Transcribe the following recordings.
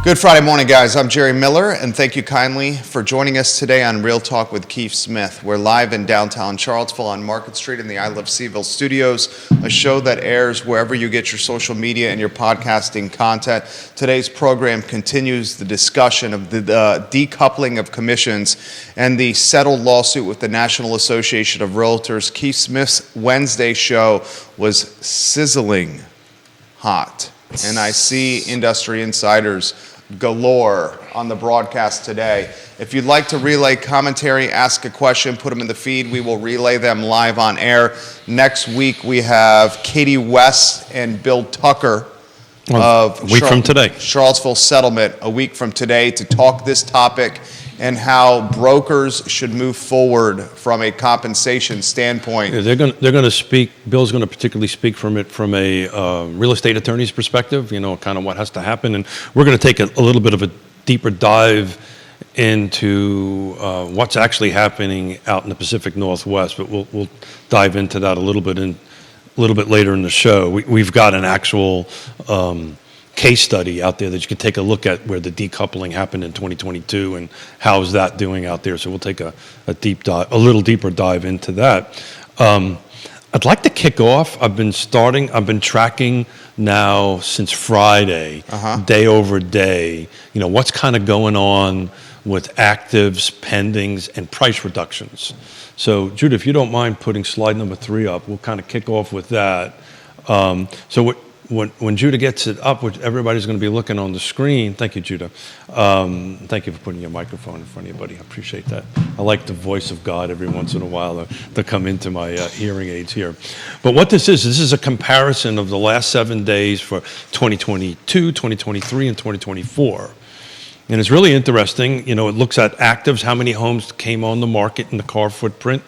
Good Friday morning, guys. I'm Jerry Miller, and thank you kindly for joining us today on Real Talk with Keith Smith. We're live in downtown Charlottesville on Market Street in the I Love CVille studios, a show that airs wherever you get your social media and your podcasting content. Today's program continues the discussion of the decoupling of commissions and the settled lawsuit with the National Association of Realtors. Keith Smith's Wednesday show was sizzling hot, and I see industry insiders galore on the broadcast today. If you'd like to relay commentary, ask a question, put them in the feed. We will relay them live on air. Next week, we have Katie West and Bill Tucker of a week from today. Charlottesville Settlement, a week from today, to talk this topic and how brokers should move forward from a compensation standpoint. Yeah, they're going to speak. Bill's going to particularly speak from a real estate attorney's perspective. You know, kind of what has to happen, and we're going to take a little bit of a deeper dive into what's actually happening out in the Pacific Northwest. But we'll dive into that a little bit later in the show. We've got an actual case study out there that you can take a look at where the decoupling happened in 2022 and how is that doing out there. So we'll take a little deeper dive into that. I'd like to kick off. I've been tracking now since Friday, day over day, you know, what's kind of going on with actives, pendings, and price reductions. So Judah, if you don't mind putting slide number 3 up, we'll kind of kick off with that. When Judah gets it up, which everybody's going to be looking on the screen. Thank you, Judah. Thank you for putting your microphone in front of you, buddy. I appreciate that. I like the voice of God every once in a while to come into my hearing aids here. But what this is a comparison of the last 7 days for 2022, 2023, and 2024. And it's really interesting. You know, it looks at actives, how many homes came on the market in the car footprint,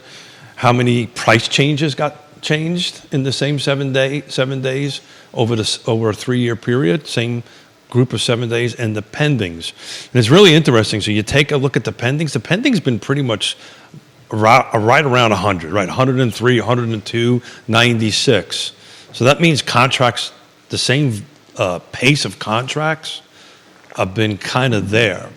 how many price changes got changed in the same 7 days over a 3-year period, same group of 7 days, and the pendings. And it's really interesting. So you take a look at the pendings. The pendings been pretty much right around 100, right? 103, 102, 96. So that means contracts, the same pace of contracts have been kind of there.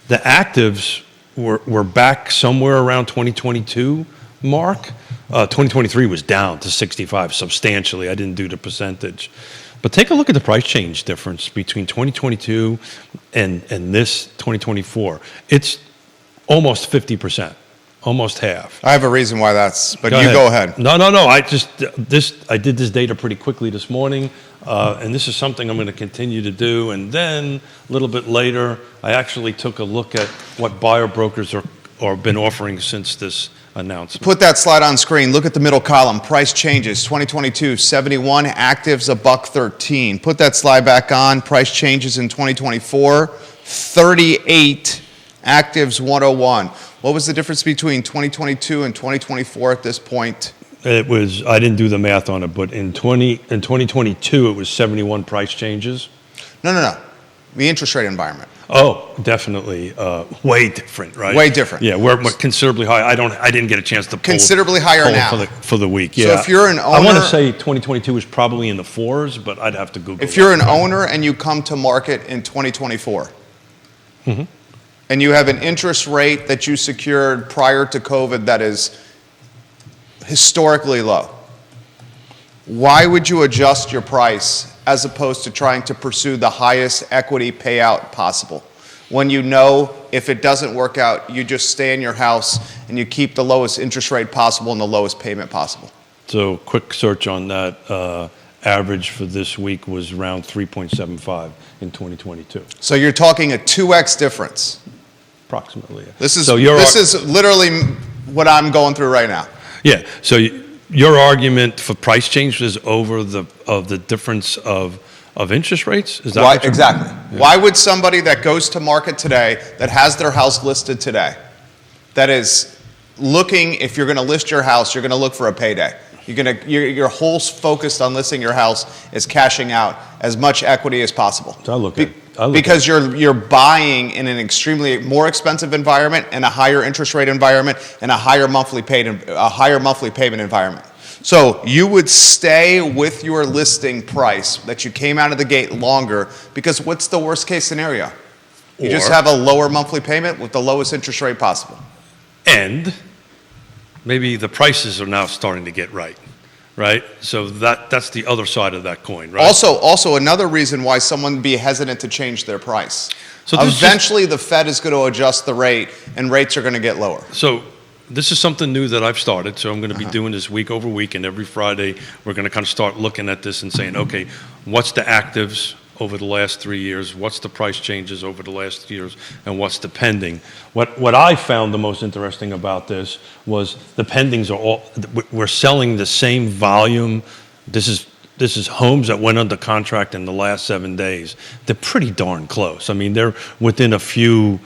The actives were back somewhere around 2022 mark. 2023 was down to 65 substantially. I didn't do the percentage. But take a look at the price change difference between 2022 and this 2024. It's almost 50%, almost half. I have a reason why that's, but go ahead. No. I did this data pretty quickly this morning, and this is something I'm going to continue to do. And then a little bit later, I actually took a look at what buyer brokers are been offering since this announcement. Put that slide on screen. Look at the middle column. Price changes. 2022, 71. Actives, $113. Put that slide back on. Price changes in 2024, 38. Actives, 101. What was the difference between 2022 and 2024 at this point? It was, I didn't do the math on it, but in 2022, it was 71 price changes. No. The interest rate environment. Oh, definitely, way different, right? Way different. Yeah, we're considerably high. I didn't get a chance to pull considerably higher now for the week. Yeah. So if you're an owner, I want to say 2022 was probably in the 4s, but I'd have to Google. If you're an owner and you come to market in 2024, and you have an interest rate that you secured prior to COVID that is historically low, why would you adjust your price as opposed to trying to pursue the highest equity payout possible? When you know if it doesn't work out, you just stay in your house and you keep the lowest interest rate possible and the lowest payment possible. So quick search on that, average for this week was around 3.75 in 2022. So you're talking a 2x difference. Approximately. Yeah. This is literally what I'm going through right now. Yeah, so your argument for price change is over the difference of interest rates? Is that why, exactly. Yeah. Why would somebody that goes to market today, that has their house listed today, that is looking, if you're going to list your house, you're going to look for a payday. Your whole focus on listing your house is cashing out as much equity as possible. So because you're buying in an extremely more expensive environment and a higher interest rate environment and a higher monthly payment environment. So you would stay with your listing price that you came out of the gate longer, because what's the worst case scenario? You just Or- have a lower monthly payment with the lowest interest rate possible. And maybe the prices are now starting to get right? So that's the other side of that coin, right? Also another reason why someone would be hesitant to change their price. So this is Eventually the Fed is going to adjust the rate and rates are going to get lower. So this is something new that I've started. So I'm going to be doing this week over week, and every Friday we're going to kind of start looking at this and saying, okay, what's the actives over the last 3 years? What's the price changes over the last years? And what's the pending? What I found the most interesting about this was the pendings are all, we're selling the same volume. This is homes that went under contract in the last 7 days. They're pretty darn close. I mean, they're within a few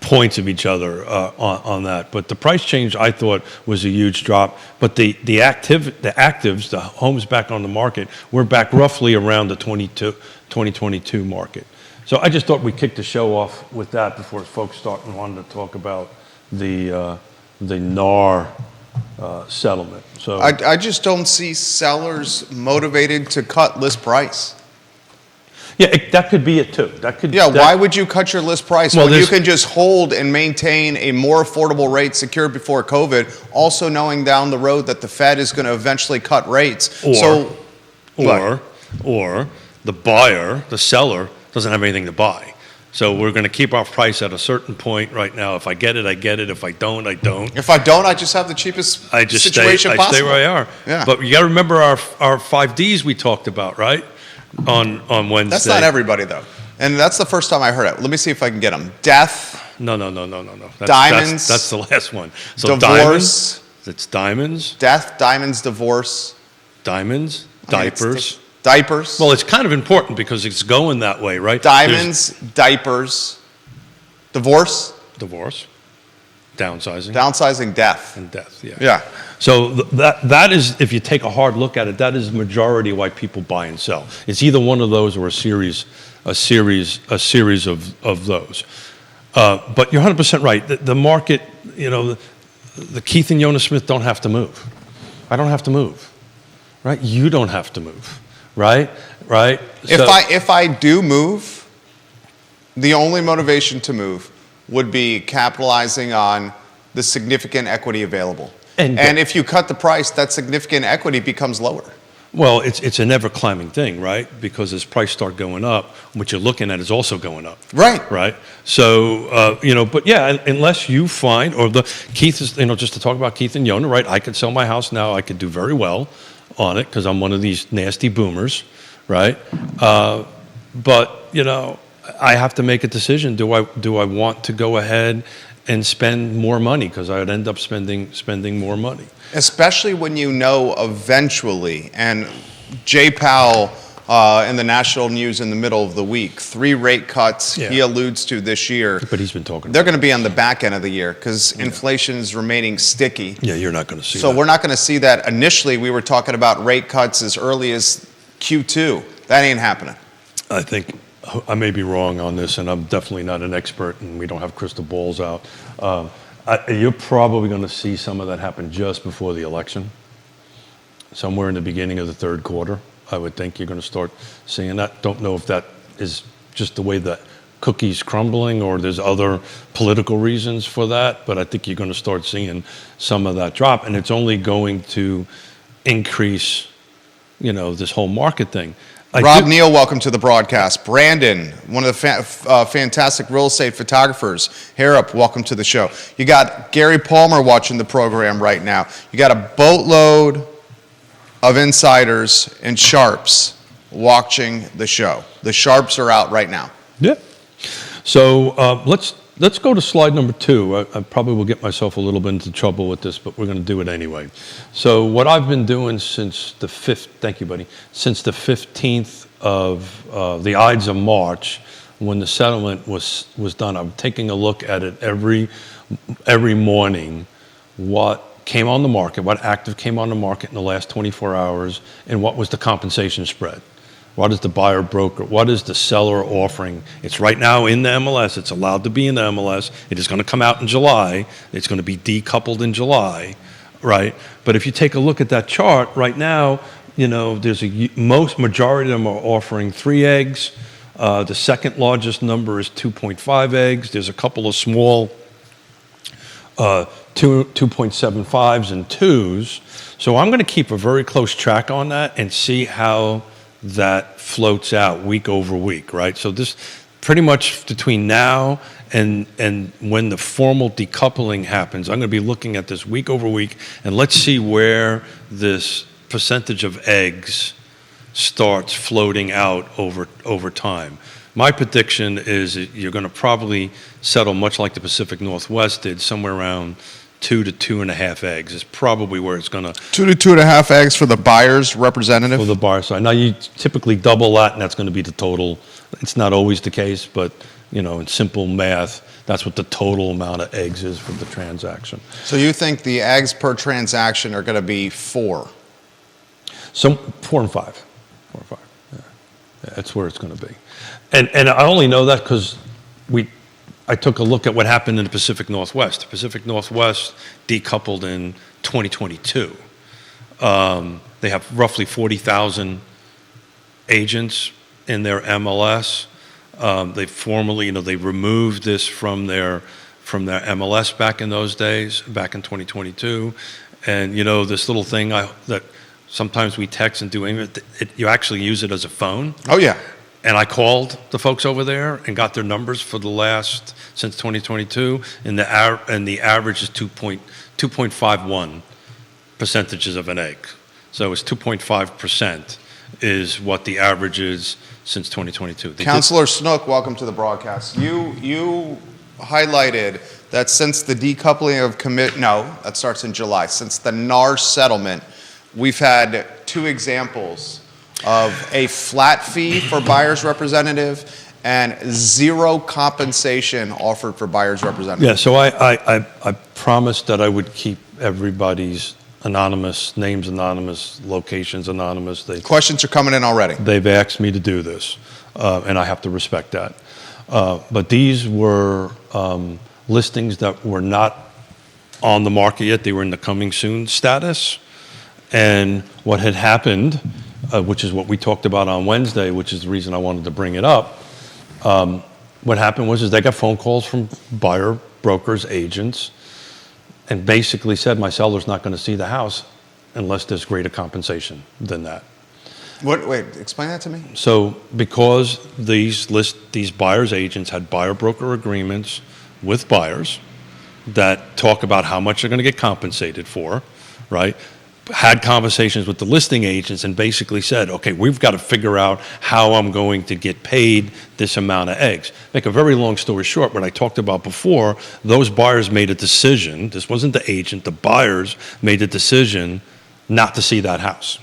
points of each other on that. But the price change, I thought, was a huge drop. But the actives, the homes back on the market, we're back roughly around the 2022 market. So I just thought we'd kick the show off with that before folks start and wanted to talk about the NAR settlement. So I just don't see sellers motivated to cut list price. yeah, that could be it too. Why would you cut your list price Well, when you there's- can just hold and maintain a more affordable rate secured before COVID, also knowing down the road that the Fed is going to eventually cut rates? Or the buyer, the seller, doesn't have anything to buy. So we're going to keep our price at a certain point right now. If I get it, I get it. If I don't, I don't. If I don't, I just have the cheapest I just situation stay possible. where I are. Yeah. But you got to remember our 5 Ds we talked about, right? On Wednesday. That's not everybody, though. And that's the first time I heard it. Let me see if I can get them. Death, No. Diamonds. That's the last one. So divorce. diamonds. It's diamonds, Death, diamonds, divorce. diamonds, I mean, it's diapers. diapers. Well, it's kind of important because it's going that way, right? Diamonds, diapers, divorce, There's divorce, downsizing, downsizing, death. and death. Yeah. Yeah. So that is, if you take a hard look at it, that is the majority why people buy and sell. It's either one of those or a series of those. But you're 100% right. The market, the Keith and Yonna Smith don't have to move. I don't have to move, right? You don't have to move, right? If I do move, the only motivation to move would be capitalizing on the significant equity available. And if you cut the price, that significant equity becomes lower. Well, it's an ever climbing thing, right? Because as price start going up, what you're looking at is also going up. Right. Right. So, but yeah, unless you find, or Keith is, just to talk about Keith and Yonna, right? I could sell my house now. I could do very well on it because I'm one of these nasty boomers, right? But, I have to make a decision. Do I want to go ahead and spend more money? Because I would end up spending more money. Especially when you know eventually, and Jay Powell in the national news in the middle of the week, 3 rate cuts he alludes to this year. But he's been talking. They're going to be on the back end of the year because inflation is remaining sticky. Yeah, you're not going to see So that. we're not going to see that. Initially, we were talking about rate cuts as early as Q2. That ain't happening. I think I may be wrong on this, and I'm definitely not an expert, and we don't have crystal balls out. You're probably going to see some of that happen just before the election, somewhere in the beginning of the third quarter. I would think you're going to start seeing that. Don't know if that is just the way the cookie's crumbling or there's other political reasons for that, but I think you're going to start seeing some of that drop, and it's only going to increase, this whole market thing. Rob Neal, welcome to the broadcast. Brandon, one of the fantastic real estate photographers. Harrop, welcome to the show. You got Gary Palmer watching the program right now. You got a boatload of insiders and sharps watching the show. The sharps are out right now. Yeah. So let's go to slide number 2. I probably will get myself a little bit into trouble with this, but we're going to do it anyway. So what I've been doing since the 15th of the Ides of March, when the settlement was done, I'm taking a look at it every morning, what came on the market, what active came on the market in the last 24 hours, and what was the compensation spread. What is the buyer broker? What is the seller offering? It's right now in the MLS. It's allowed to be in the MLS. It is going to come out in July. It's going to be decoupled in July. right? But if you take a look at that chart right now, there's majority of them are offering 3 eggs. The second largest number is 2.5 eggs. There's a couple of small 2.75s and 2s. So I'm going to keep a very close track on that and see how that floats out week over week, right? So this pretty much between now and when the formal decoupling happens, I'm going to be looking at this week over week, and let's see where this percentage of eggs starts floating out over time. My prediction is that you're going to probably settle much like the Pacific Northwest did, somewhere around 2 to 2.5 eggs is probably where it's going to. 2 to 2.5 eggs for the buyer's representative? For the buyer side. Now, you typically double that, and that's going to be the total. It's not always the case, but, in simple math, that's what the total amount of eggs is for the transaction. So you think the eggs per transaction are going to be 4? So 4 and 5. 4 and 5. Yeah. That's where it's going to be. And I only know that because I took a look at what happened in the Pacific Northwest. The Pacific Northwest decoupled in 2022. They have roughly 40,000 agents in their MLS. They formally, they removed this from their MLS back in those days, back in 2022. And this little thing that sometimes we text and do, you actually use it as a phone. Oh yeah. And I called the folks over there and got their numbers for since 2022, and the average is 2.51 percentages of an egg. So it's 2.5% is what the average is since 2022. Councilor Snook, welcome to the broadcast. You highlighted that since the decoupling of that starts in July. Since the NAR settlement, we've had 2 examples of a flat fee for buyer's representative and 0 compensation offered for buyer's representative. Yeah, so I promised that I would keep everybody's names anonymous, locations anonymous. Questions are coming in already. They've asked me to do this, and I have to respect that. But these were listings that were not on the market yet. They were in the coming soon status. And what had happened, which is what we talked about on Wednesday, which is the reason I wanted to bring it up. What happened was they got phone calls from buyer, brokers, agents, and basically said, my seller's not going to see the house unless there's greater compensation than that. Wait, explain that to me. So because these buyers' agents had buyer-broker agreements with buyers that talk about how much they're going to get compensated for, right? Had conversations with the listing agents and basically said, okay, we've got to figure out how I'm going to get paid this amount of eggs. Make a very long story short, what I talked about before, those buyers made a decision. This wasn't the agent, the buyers made a decision not to see that house.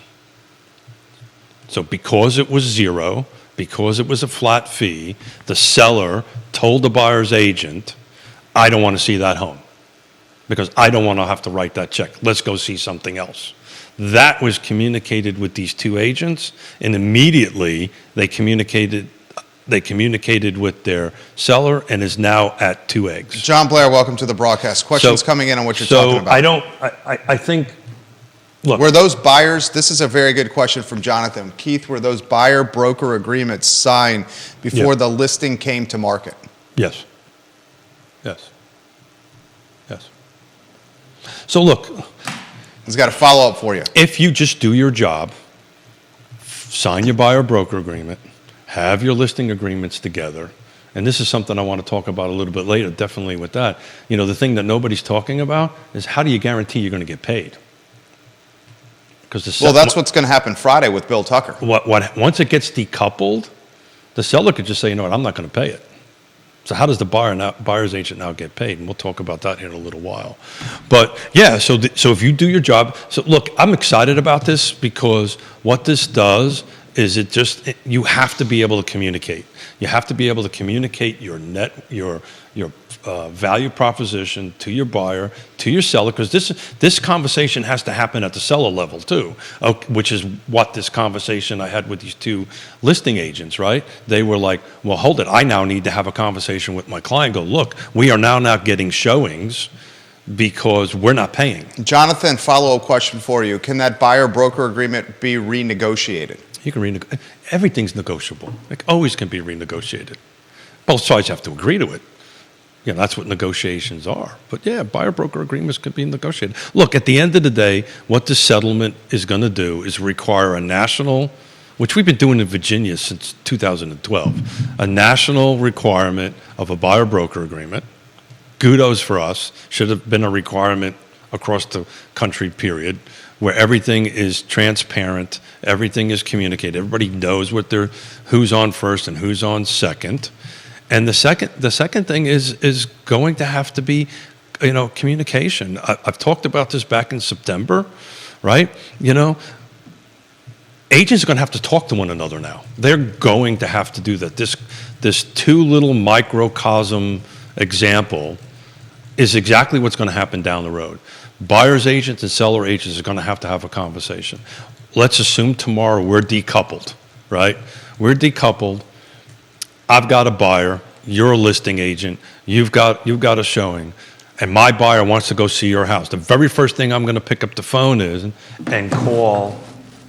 So because it was 0, because it was a flat fee, the seller told the buyer's agent, I don't want to see that home because I don't want to have to write that check. Let's go see something else. That was communicated with these 2 agents, and immediately they communicated with their seller and is now at 2 eggs. John Blair, welcome to the broadcast. Questions coming in on what you're talking about. I think, look. Were those buyers, this is a very good question from Jonathan. Keith, were those buyer-broker agreements signed before the listing came to market? Yes. Yes. Yes. So look. He's got a follow-up for you. If you just do your job, sign your buyer-broker agreement, have your listing agreements together, and this is something I want to talk about a little bit later, definitely with that. The thing that nobody's talking about is how do you guarantee you're going to get paid? Well, that's what's going to happen Friday with Bill Tucker. Once it gets decoupled, the seller could just say, you know what, I'm not going to pay it. So how does the buyer's agent now get paid? And we'll talk about that in a little while. But yeah, so if you do your job, so look, I'm excited about this because what this does is you have to be able to communicate. You have to be able to communicate your value proposition to your buyer, to your seller, because this conversation has to happen at the seller level too, which is what this conversation I had with these 2 listing agents, right? They were like, well, hold it. I now need to have a conversation with my client. Go, look, we are now getting showings because we're not paying. Jonathan, follow-up question for you. Can that buyer-broker agreement be renegotiated? You can everything's negotiable. It always can be renegotiated. Both sides have to agree to it. You know, that's what negotiations are. But yeah, buyer-broker agreements can be negotiated. Look, at the end of the day, what this settlement is going to do is require a national, which we've been doing in Virginia since 2012, a national requirement of a buyer-broker agreement. Kudos for us. Should have been a requirement across the country, period, where everything is transparent, everything is communicated, everybody knows who's on first and who's on second. And the second thing is going to have to be, communication. I've talked about this back in September, right? Agents are going to have to talk to one another now. They're going to have to do that. This two little microcosm example is exactly what's going to happen down the road. Buyer's agents and seller agents are going to have a conversation. Let's assume tomorrow we're decoupled, right? We're decoupled. I've got a buyer, you're a listing agent, you've got a showing, and my buyer wants to go see your house. The very first thing I'm going to pick up the phone and call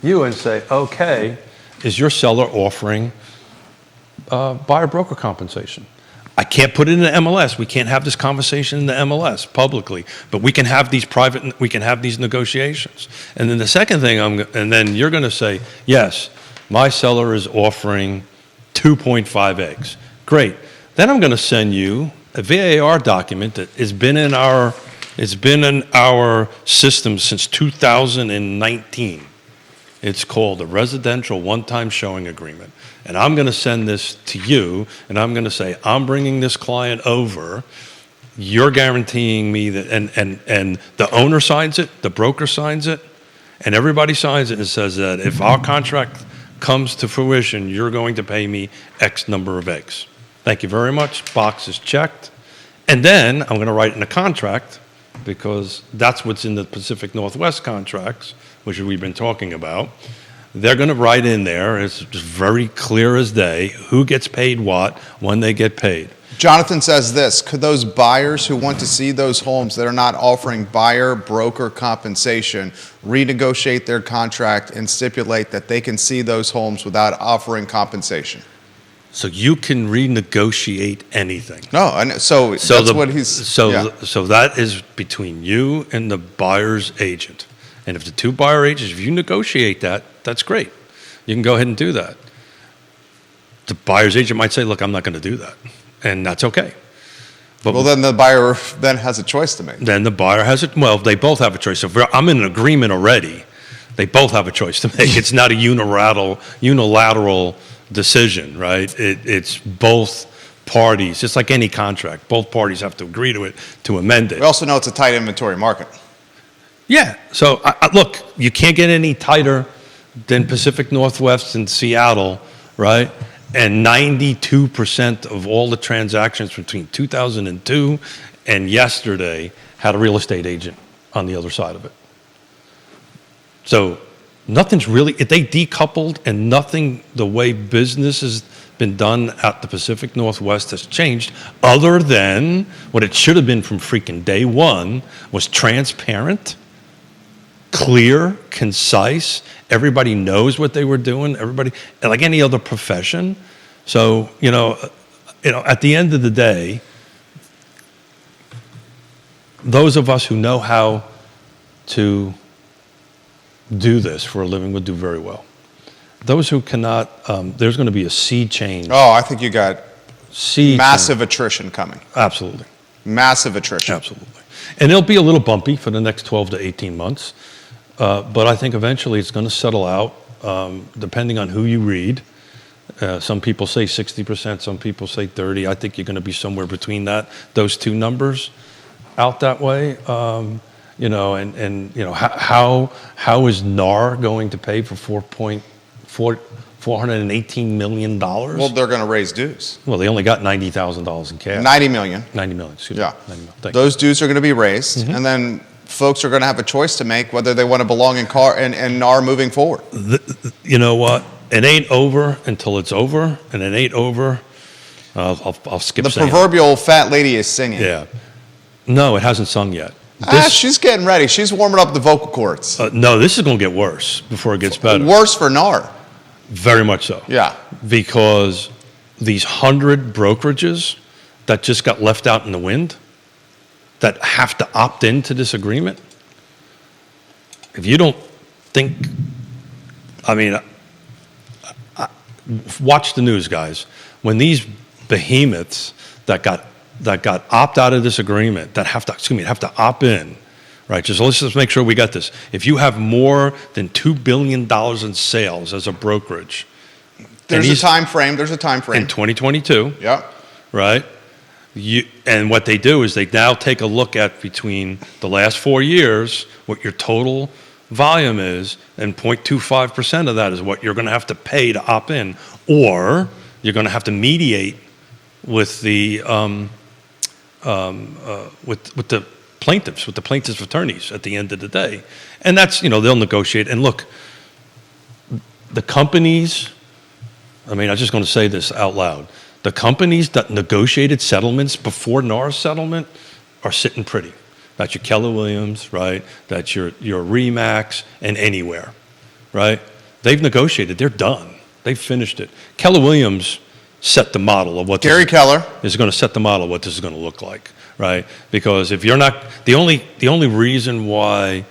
you and say, okay, is your seller offering buyer broker compensation? I can't put it in the MLS. We can't have this conversation in the MLS publicly, but we can have these negotiations. And then the second thing, and then you're going to say, yes, my seller is offering 2.5x. Great. Then I'm going to send you a VAR document that has been in our system since 2019. It's called a residential one-time showing agreement. And I'm going to send this to you, and I'm going to say, I'm bringing this client over. You're guaranteeing me that, and the owner signs it, the broker signs it, and everybody signs it and says that if our contract comes to fruition, you're going to pay me X number of eggs. Thank you very much. Box is checked. And then I'm going to write in a contract, because that's what's in the Pacific Northwest contracts, which we've been talking about. They're going to write in there, it's just very clear as day, who gets paid what, when they get paid. Jonathan says this: could those buyers who want to see those homes that are not offering buyer broker compensation renegotiate their contract and stipulate that they can see those homes without offering compensation? So you can renegotiate anything. No, I know. So that's what he's... So that is between you and the buyer's agent. And if the two buyer agents, if you negotiate that, that's great. You can go ahead and do that. The buyer's agent might say, look, I'm not going to do that. And that's okay. But well, then the buyer then has a choice to make. Then the buyer has it. Well, they both have a choice. So if I'm in an agreement already, they both have a choice to make. It's not a unilateral decision, right? It's both parties, just like any contract. Both parties have to agree to it to amend it. We also know it's a tight inventory market. Yeah. So look, you can't get any tighter than Pacific Northwest and Seattle, right? And 92% of all the transactions between 2002 and yesterday had a real estate agent on the other side of it. So nothing's really, if they decoupled and nothing, the way business has been done at the Pacific Northwest has changed, other than what it should have been from freaking day one was transparent, clear, concise. Everybody knows what they were doing. Everybody, like any other profession. So, at the end of the day, those of us who know how to do this for a living would do very well. Those who cannot, there's going to be a sea change. Oh, I think you got massive attrition coming. Absolutely. Massive attrition. Absolutely. And it'll be a little bumpy for the next 12 to 18 months. But I think eventually it's going to settle out, depending on who you read. Some people say 60%, some people say 30%. I think you're going to be somewhere between those two numbers out that way. How is NAR going to pay for $418 million? Well, they're going to raise dues. Well, they only got $90,000 in cash. 90 million. 90 million, excuse me. Yeah. 90 million. Those dues are going to be raised, and then folks are going to have a choice to make whether they want to belong in NAR moving forward. You know what? It ain't over until it's over, and it ain't over. I'll skip the saying proverbial fat lady is singing. Yeah. No, it hasn't sung yet. She's getting ready. She's warming up the vocal cords. No, this is going to get worse before it gets better. Worse for NAR. Very much so. Yeah. Because these 100 brokerages that just got left out in the wind, that have to opt into this agreement, if you don't think, watch the news, guys. When these behemoths that got opt out of this agreement, that have to opt in, right? Let's just make sure we got this. If you have more than $2 billion in sales as a brokerage, There's a time frame. In 2022. Yep. Right? And what they do is they now take a look at between the last 4 years, what your total volume is, and 0.25% of that is what you're going to have to pay to opt in, or you're going to have to mediate with the with the plaintiffs' attorneys at the end of the day, and that's they'll negotiate. And look, the companies. I'm just going to say this out loud. The companies that negotiated settlements before NAR's settlement are sitting pretty. That's your Keller Williams, right? That's your Remax and Anywhere, right? They've negotiated. They're done. They've finished it. Keller Williams set the model of what Gary Keller is going to set the model of what this is going to look like, right? Because if you're not the only reason why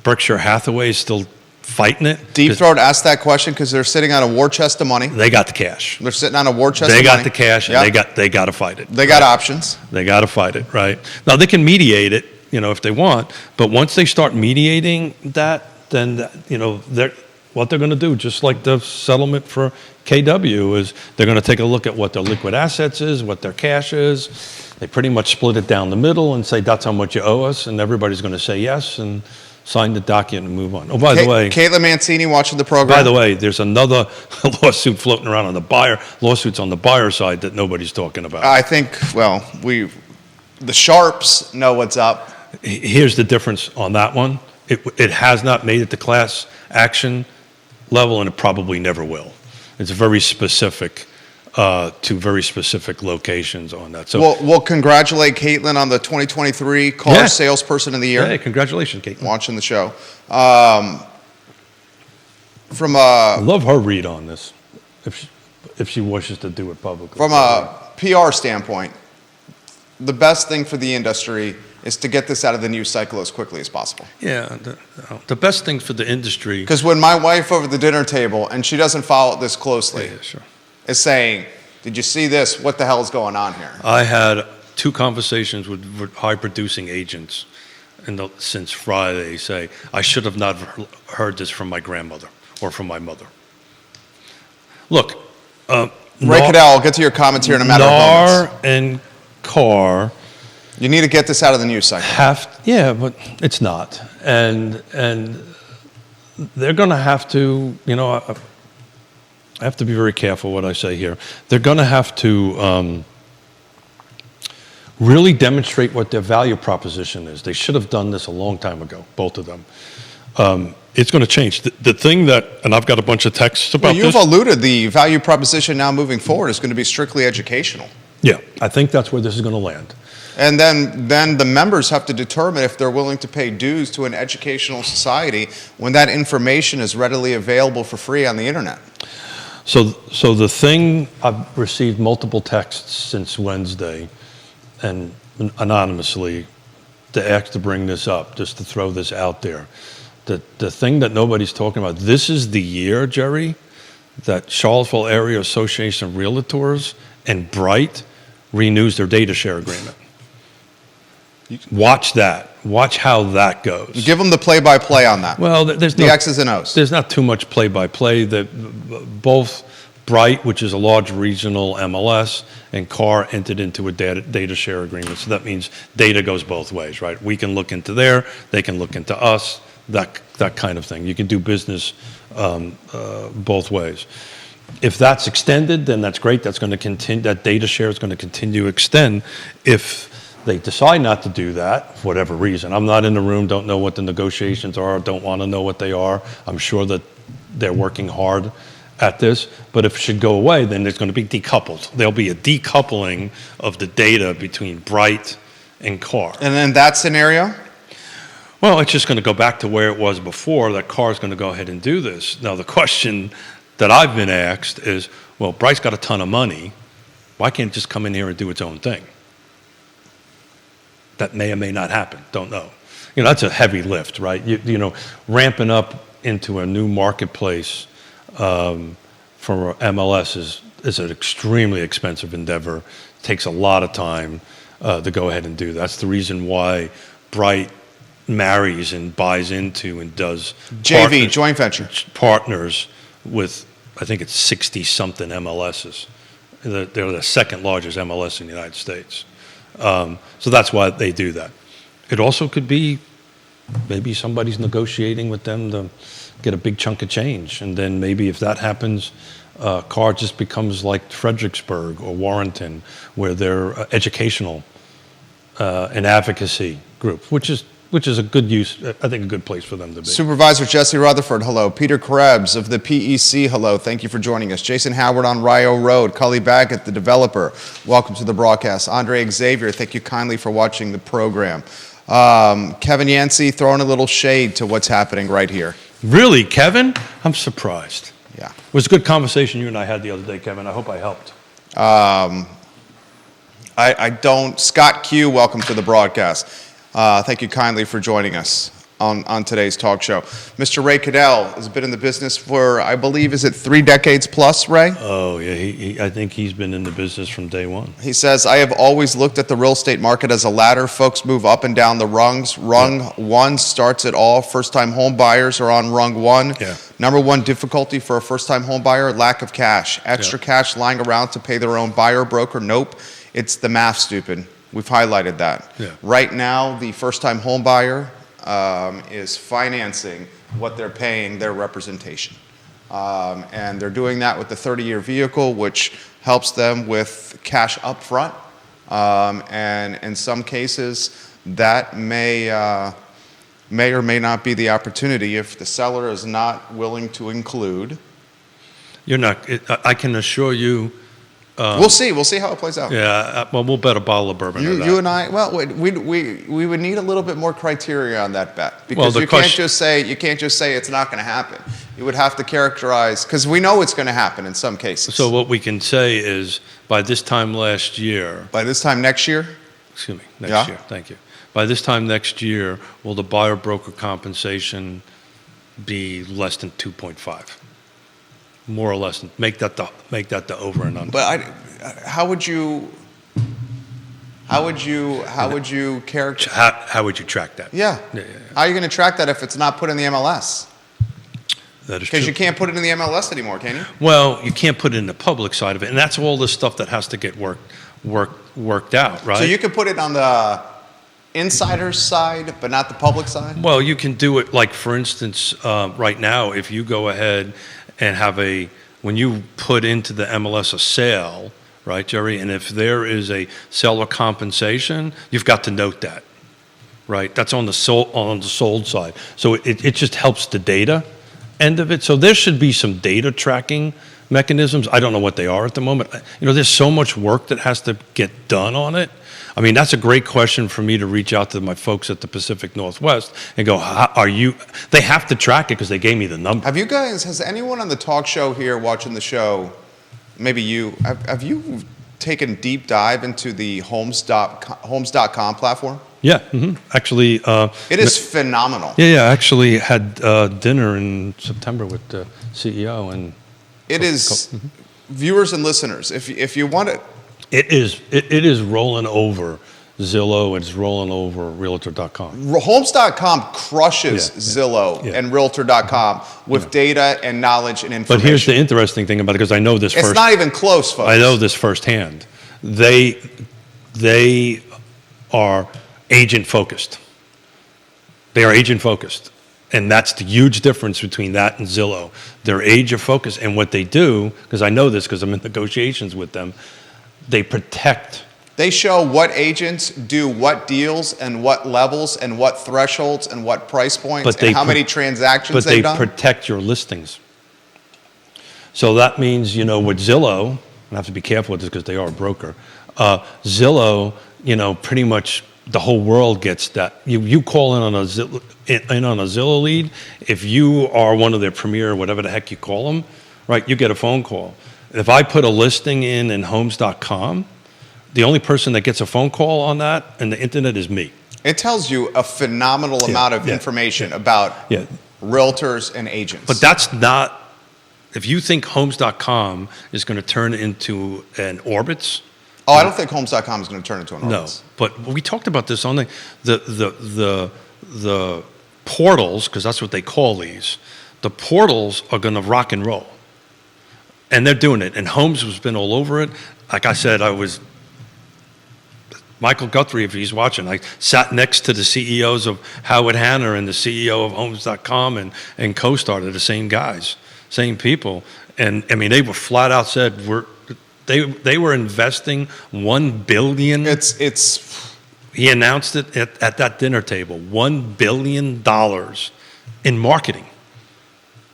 Berkshire Hathaway is still fighting it. Deep Throat asked that question because they're sitting on a war chest of money. They got the cash. They're sitting on a war chest of money. They got the cash, and they got to fight it. They got options. They got to fight it, right? Now, they can mediate it, if they want, but once they start mediating that, then, what they're going to do, just like the settlement for KW, is they're going to take a look at what their liquid assets is, what their cash is. They pretty much split it down the middle and say, that's how much you owe us, and everybody's going to say yes, and sign the document and move on. Oh, by the way, Caitlin Mancini watching the program. By the way, there's another lawsuit floating around on lawsuits on the buyer side that nobody's talking about. I think, the Sharps know what's up. Here's the difference on that one. It has not made it to class action level, and it probably never will. It's very specific to very specific locations on that. So we'll congratulate Caitlin on the 2023 Car Salesperson of the Year. Hey, congratulations, Caitlin. Watching the show. I love her read on this, if she wishes to do it publicly. From a PR standpoint, the best thing for the industry is to get this out of the news cycle as quickly as possible. Yeah, the best thing for the industry. Because when my wife over the dinner table, and she doesn't follow it this closely, sure, is saying, did you see this? What the hell is going on here? I had 2 conversations with high-producing agents since Friday say, I should have not heard this from my grandmother or from my mother. Look, Ray Cadell, I'll get to your comments here in a matter of moments. NAR and CAR. You need to get this out of the news cycle. But it's not. And they're going to have to, I have to be very careful what I say here. They're going to have to really demonstrate what their value proposition is. They should have done this a long time ago, both of them. It's going to change. The thing that, and I've got a bunch of texts about this. You've alluded the value proposition now moving forward is going to be strictly educational. Yeah, I think that's where this is going to land. And then the members have to determine if they're willing to pay dues to an educational society when that information is readily available for free on the internet. So the thing, I've received multiple texts since Wednesday, and anonymously, to ask to bring this up, just to throw this out there. The thing that nobody's talking about, this is the year, Jerry, that Charlottesville Area Association of Realtors and Bright renews their data share agreement. Watch that. Watch how that goes. Give them the play-by-play on that. Well, there's the X's and O's. There's not too much play-by-play. Both Bright, which is a large regional MLS, and CAR entered into a data share agreement. So that means data goes both ways, right? We can look into there. They can look into us. That kind of thing. You can do business both ways. If that's extended, then that's great. That's going to continue. That data share is going to continue to extend. If they decide not to do that, for whatever reason, I'm not in the room, don't know what the negotiations are, don't want to know what they are. I'm sure that they're working hard at this. But if it should go away, then there's going to be decoupled. There'll be a decoupling of the data between Bright and CAR. And in that scenario? Well, it's just going to go back to where it was before. That car is going to go ahead and do this. Now, the question that I've been asked is, well, Bryce got a ton of money. Why can't it just come in here and do its own thing? That may or may not happen. Don't know. That's a heavy lift, right? Ramping up into a new marketplace for MLS is an extremely expensive endeavor. It takes a lot of time to go ahead and do that. That's the reason why Bright marries and buys into and does JV, joint venture. Partners with, I think it's 60-something MLSs. They're the second largest MLS in the United States. So that's why they do that. It also could be maybe somebody's negotiating with them to get a big chunk of change. And then maybe if that happens, car just becomes like Fredericksburg or Warrenton, where they're educational and advocacy group, which is a good use, I think a good place for them to be. Supervisor Jesse Rutherford, hello. Peter Krebs of the PEC, hello. Thank you for joining us. Jason Howard on Rio Road. Cully Baggett, the developer. Welcome to the broadcast. Andre Xavier, thank you kindly for watching the program. Kevin Yancey throwing a little shade to what's happening right here. Really, Kevin? I'm surprised. Yeah. It was a good conversation you and I had the other day, Kevin. I hope I helped. I don't. Scott Q, welcome to the broadcast. Thank you kindly for joining us on today's talk show. Mr. Ray Cadell has been in the business for, I believe, is it 3 decades plus, Ray? Oh, yeah. I think he's been in the business from day one. He says, I have always looked at the real estate market as a ladder. Folks move up and down the rungs. Rung 1 starts it all. First-time home buyers are on rung 1. Yeah. Number 1 difficulty for a first-time home buyer, lack of cash. Extra cash lying around to pay their own buyer broker. Nope. It's the math, stupid. We've highlighted that. Yeah. Right now, the first-time home buyer is financing what they're paying their representation. And they're doing that with the 30-year vehicle, which helps them with cash up front. And in some cases, that may or may not be the opportunity if the seller is not willing to include. I can assure you. We'll see how it plays out. Yeah, well, we'll bet a bottle of bourbon on that. You and I, well, we would need a little bit more criteria on that bet, because you can't just say it's not going to happen. You would have to characterize, because we know it's going to happen in some cases. So what we can say is, by this time next year. Next year, Next year. Thank you. By this time next year, will the buyer broker compensation be less than 2.5? More or less, make that the over and under. But how would you characterize? How would you track that? Yeah. How are you going to track that if it's not put in the MLS? That is true. Because you can't put it in the MLS anymore, can you? Well, you can't put it in the public side of it, and that's all the stuff that has to get worked out, right? So you could put it on the insider's side, but not the public side? Well, you can do it, like, for instance, right now, if you go ahead and when you put into the MLS a sale, right, Jerry, and if there is a seller compensation, you've got to note that, right? That's on the sold side. So it just helps the data end of it. So there should be some data tracking mechanisms. I don't know what they are at the moment. There's so much work that has to get done on it. I mean, that's a great question for me to reach out to my folks at the Pacific Northwest and go, they have to track it because they gave me the number. Has anyone on the talk show here watching the show, maybe you, have you taken deep dive into the homes.com platform? Yeah, actually. It is phenomenal. Yeah, I actually had dinner in September with the CEO. And it is, viewers and listeners, if you want it. It is rolling over Zillow, it's rolling over Realtor.com. Homes.com crushes Zillow and Realtor.com with data and knowledge and information. But here's the interesting thing about it, because I know this It's not even close, folks. I know this firsthand. They are agent-focused. They are agent-focused. And that's the huge difference between that and Zillow. They're agent-focused, and what they do, because I know this because I'm in negotiations with them, they protect. They show what agents do what deals and what levels and what thresholds and what price points and how many transactions they've done. But they protect your listings. So that means, with Zillow, I have to be careful with this because they are a broker. Zillow, pretty much the whole world gets that. You call in on a Zillow lead. If you are one of their premier, whatever the heck you call them, right, you get a phone call. If I put a listing in Homes.com, the only person that gets a phone call on that and the internet is me. It tells you a phenomenal amount of information about realtors and agents. But that's not, if you think Homes.com is going to turn into an Orbitz. Oh, I don't think Homes.com is going to turn into an Orbitz. No, but we talked about this on the portals, because that's what they call these. The portals are going to rock and roll. And they're doing it. And Homes has been all over it. Like I said, Michael Guthrie, if he's watching, I sat next to the CEOs of Howard Hanna and the CEO of Homes.com and CoStar. They're the same guys, same people. And I mean, they were flat out said, they were investing $1 billion. He announced it at that dinner table, $1 billion in marketing.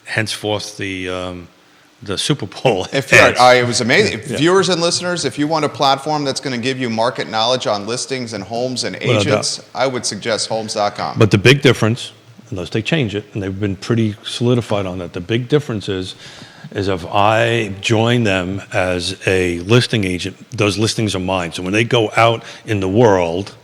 Henceforth, the Super Bowl. It was amazing. Viewers and listeners, if you want a platform that's going to give you market knowledge on listings and homes and agents, I would suggest Homes.com. But the big difference, unless they change it, and they've been pretty solidified on that, the big difference is if I join them as a listing agent, those listings are mine. So when they go out in the world,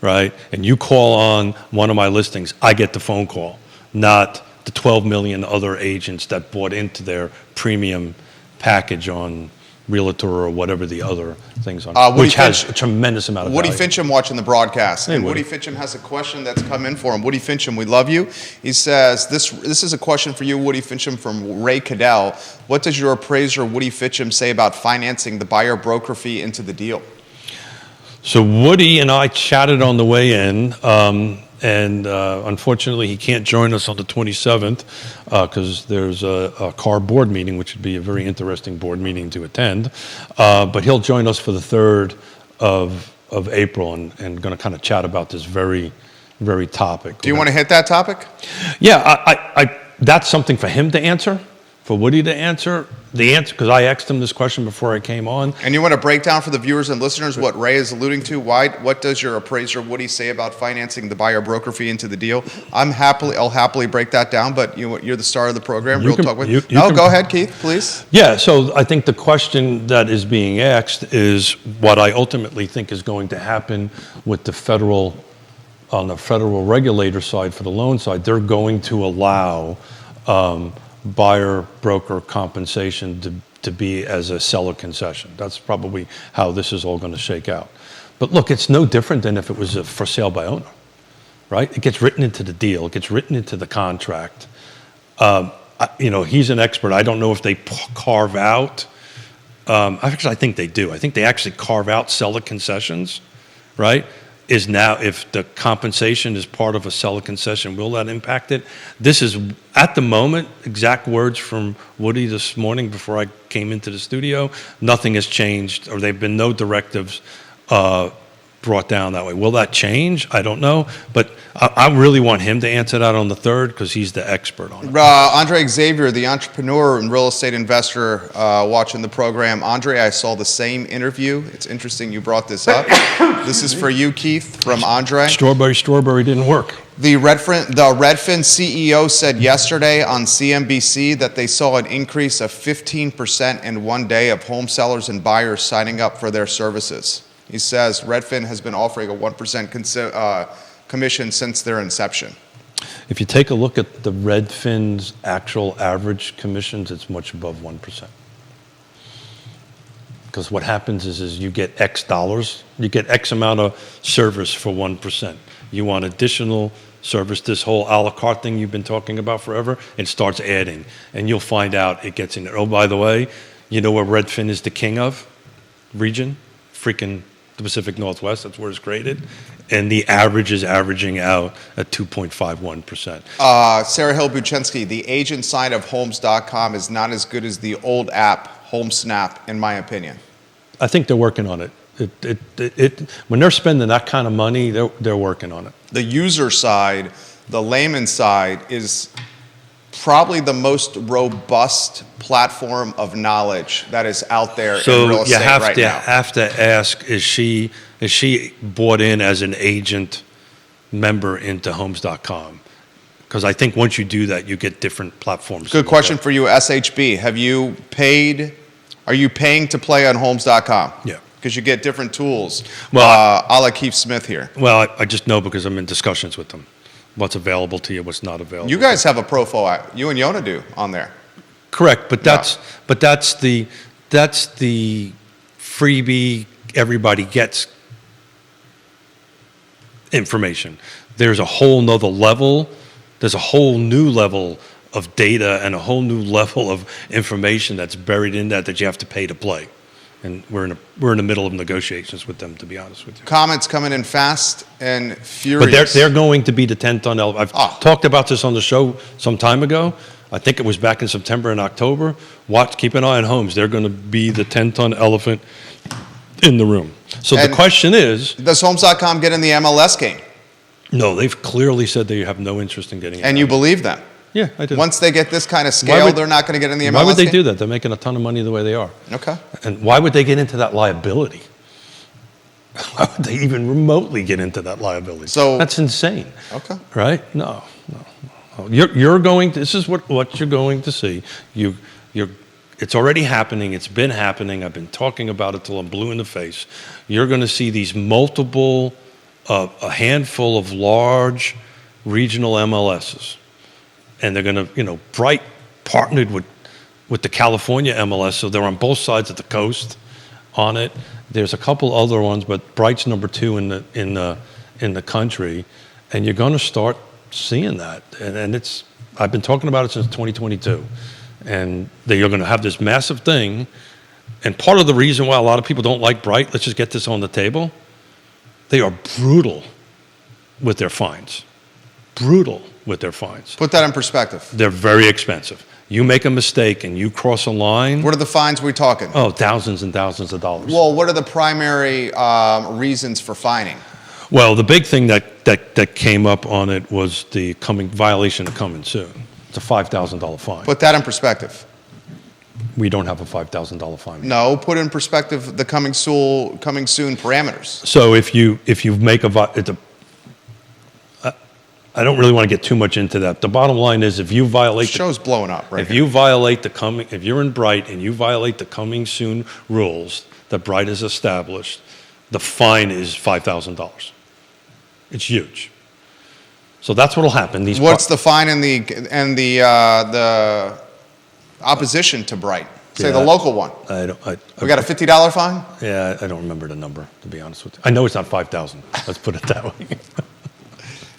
right, and you call on one of my listings, I get the phone call, not the 12 million other agents that bought into their premium package on Realtor or whatever the other things on, which has a tremendous amount of Woody value. Fincham watching the broadcast. Hey, and Woody Fincham has a question that's come in for him. Woody Fincham, we love you. He says, this is a question for you, Woody Fincham, from Ray Cadell. What does your appraiser, Woody Fincham, say about financing the buyer broker fee into the deal? So Woody and I chatted on the way in, and unfortunately he can't join us on the 27th because there's a CAR board meeting, which would be a very interesting board meeting to attend. But he'll join us for the 3rd of April and going to kind of chat about this very, very topic. Do you want to hit that topic? Yeah, I that's something for him to answer, for Woody to answer. The answer, because I asked him this question before I came on. And you want to break down for the viewers and listeners what Ray is alluding to? What does your appraiser Woody say about financing the buyer broker fee into the deal? I'll happily break that down, but you're the star of the program. Go ahead, Keith, please. Yeah, so I think the question that is being asked is what I ultimately think is going to happen with the federal regulator side for the loan side. They're going to allow buyer broker compensation to be as a seller concession. That's probably how this is all going to shake out. But look, it's no different than if it was a for sale by owner, right? It gets written into the deal. It gets written into the contract. He's an expert. I don't know if they carve out. Actually, I think they do. I think they actually carve out seller concessions, right? Is now, if the compensation is part of a seller concession, will that impact it? This is, at the moment, exact words from Woody this morning before I came into the studio, nothing has changed, or there have been no directives brought down that way. Will that change? I don't know, but I really want him to answer that on the 3rd because he's the expert on it. Andre Xavier, the entrepreneur and real estate investor watching the program. Andre, I saw the same interview. It's interesting you brought this up. This is for you, Keith, from Andre. Strawberry didn't work. The Redfin CEO said yesterday on CNBC that they saw an increase of 15% in one day of home sellers and buyers signing up for their services. He says Redfin has been offering a 1% commission since their inception. If you take a look at the Redfin's actual average commissions, it's much above 1%. Because what happens is you get X dollars, you get X amount of service for 1%. You want additional service, this whole a la carte thing you've been talking about forever, it starts adding. And you'll find out it gets in there. Oh, by the way, you know where Redfin is the king of? Region? Freaking the Pacific Northwest, that's where it's graded. And the average is averaging out at 2.51%. Sarah Hill-Buchensky, the agent side of Homes.com is not as good as the old app, HomeSnap, in my opinion. I think they're working on it. When they're spending that kind of money, they're working on it. The user side, the layman side is probably the most robust platform of knowledge that is out there in So real you estate have right to now. have to ask: Is she bought in as an agent member into Homes.com? Because I think once you do that, you get different platforms. Good question for you, SHB. Have you paid? Are you paying to play on Homes.com? Yeah. Because you get different tools. Well, a la Keith Smith here. Well, I just know because I'm in discussions with them. What's available to you, what's not available. You guys have a profile. You and Yonna do on there. Correct, but that's the freebie everybody gets information. There's a whole nother level. There's a whole new level of data and a whole new level of information that's buried in that you have to pay to play. And we're in the middle of negotiations with them, to be honest with you. Comments coming in fast and But furious. they're going to be the 10-ton elephant. I've talked about this on the show some time ago. I think it was back in September and October. Keep an eye on Homes. They're going to be the 10-ton elephant in the room. So the question is, does Homes.com get in the MLS game? no, they've clearly said they have no interest in getting it. And you believe them? Yeah, I do. Once they get this kind of scale, they're not going to get in the MLS Why would they game? do that? They're making a ton of money the way they are. Okay. And why would they get into that liability? Why would they even remotely get into that liability? So- that's insane. Okay. Right? No. You're going to, this is what you're going to see. It's already happening. It's been happening. I've been talking about it till I'm blue in the face. You're going to see these multiple, a handful of large regional MLSs. And they're going to, Bright partnered with the California MLS, so they're on both sides of the coast on it. There's a couple other ones, but Bright's number 2 in the country, and you're going to start seeing that. And I've been talking about it since 2022, and you're going to have this massive thing. And part of the reason why a lot of people don't like Bright, let's just get this on the table, they are brutal with their fines. Brutal with their fines. Put that in perspective. They're very expensive. You make a mistake and you cross a line. What are the fines we're talking? Oh, thousands and thousands of dollars. Well, what are the primary reasons for fining? Well, the big thing that came up on it was the violation of coming soon. It's a $5,000 fine. Put that in perspective. We don't have a $5,000 fine. No, put in perspective the coming soon parameters. So if you make I don't really want to get too much into that. The bottom line is, if you violate The show's blowing up, right? if you violate if you're in Bright and you violate the coming soon rules that Bright has established, the fine is $5,000. It's huge. So that's what'll happen. What's the fine and the opposition to Bright? Say the local one. We got a $50 fine? Yeah, I don't remember the number, to be honest with you. I know it's not 5,000. Let's put it that way.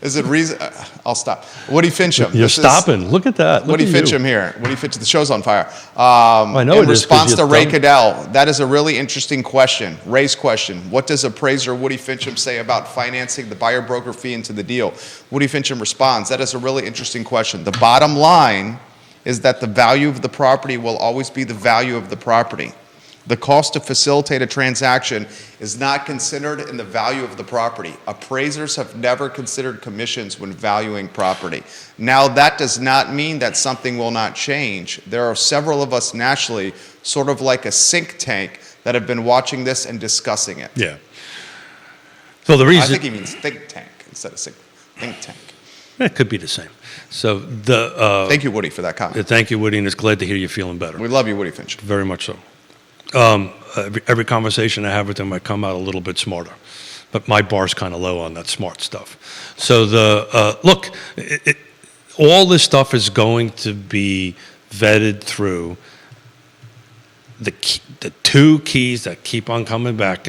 Is it reason? I'll stop. Woody Fincham. You're stopping. Look at that. Woody Fincham here. Woody Fincham. The show's on fire. I know in it is, 'cause response to you're Ray dumb. Cadell, that is a really interesting question. Ray's question. What does appraiser Woody Fincham say about financing the buyer broker fee into the deal? Woody Fincham responds, that is a really interesting question. The bottom line is that the value of the property will always be the value of the property. The cost to facilitate a transaction is not considered in the value of the property. Appraisers have never considered commissions when valuing property. Now, that does not mean that something will not change. There are several of us nationally, sort of like a think tank, that have been watching this and discussing it. Yeah. So the reason... I think he means think tank instead of think tank. It could be the same. So Thank you, Woody, for that comment. Thank you, Woody, and it's glad to hear you're feeling better. We love you, Woody Fincham. Very much so. Every conversation I have with him, I come out a little bit smarter. But my bar's kind of low on that smart stuff. So look, all this stuff is going to be vetted through. The two keys that keep on coming back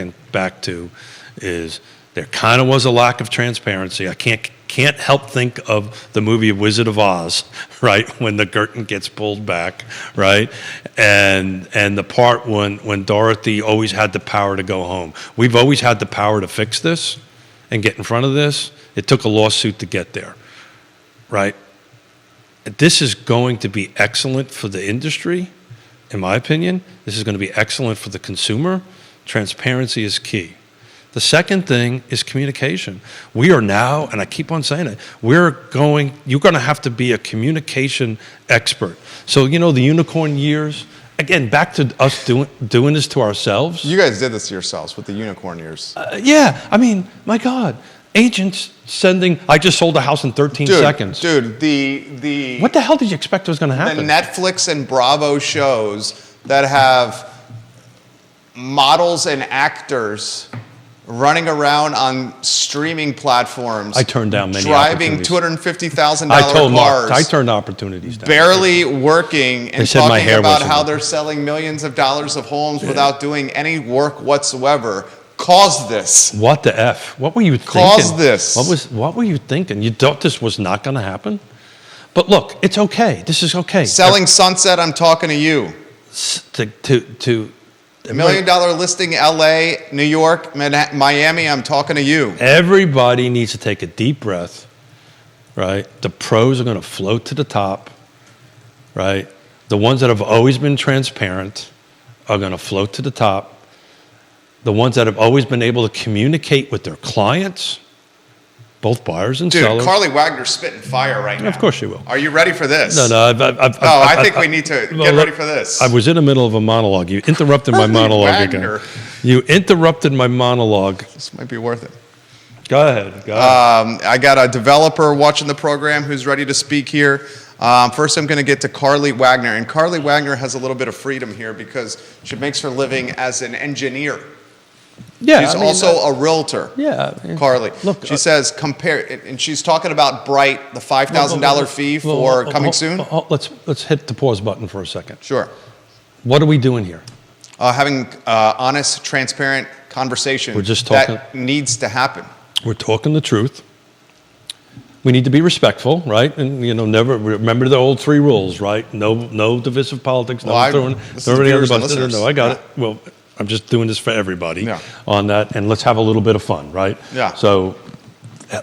to is there kind of was a lack of transparency. I can't help think of the movie Wizard of Oz, right? When the curtain gets pulled back, right? And the part when Dorothy always had the power to go home. We've always had the power to fix this and get in front of this. It took a lawsuit to get there, right? This is going to be excellent for the industry, in my opinion. This is going to be excellent for the consumer. Transparency is key. The second thing is communication. We are now, and I keep on saying it, you're going to have to be a communication expert. So, the unicorn years, again, back to us doing this to ourselves. You guys did this to yourselves with the unicorn years. Yeah, I mean, my God, agents sending, I just sold a house in 13 seconds. Dude, the What the hell did you expect was going to happen? The Netflix and Bravo shows that have models and actors running around on streaming platforms. I turned down many driving opportunities. $250,000 I told cars. Mark, I turned opportunities down. Barely working and said my talking hair about wasn't how good. they're selling millions of dollars of homes without doing any work whatsoever. Caused this. What the F? What were you thinking? Caused this. What were you thinking? You thought this was not going to happen? But look, it's okay. This is okay. Selling Sunset, I'm talking to you. To $1 million listing, LA, New York, Miami, I'm talking to you. everybody needs to take a deep breath, right? The pros are going to float to the top, right? The ones that have always been transparent are going to float to the top. The ones that have always been able to communicate with their clients, both buyers and Dude, sellers. Carly Wagner's spitting fire right now. Of course she will. Are you ready for this? No, I think we need to get ready for this. I was in the middle of a monologue. You interrupted my monologue Wagner. again. You interrupted my monologue. This might be worth it. Go ahead. I got a developer watching the program who's ready to speak here. First, I'm going to get to Carly Wagner. And Carly Wagner has a little bit of freedom here because she makes her living as an engineer. Yeah, She's also a realtor. Yeah. Carly. Look, she says, and she's talking about Bright, the $5,000 fee for coming soon. Let's hit the pause button for a second. Sure. What are we doing here? Having honest, transparent conversation. We're just talking. That needs to happen. We're talking the truth. We need to be respectful, right? And never remember the old 3 rules, right? No divisive politics. No throwing any other bus. No, I got it. Well, I'm just doing this for everybody on that, and let's have a little bit of fun, right? Yeah. So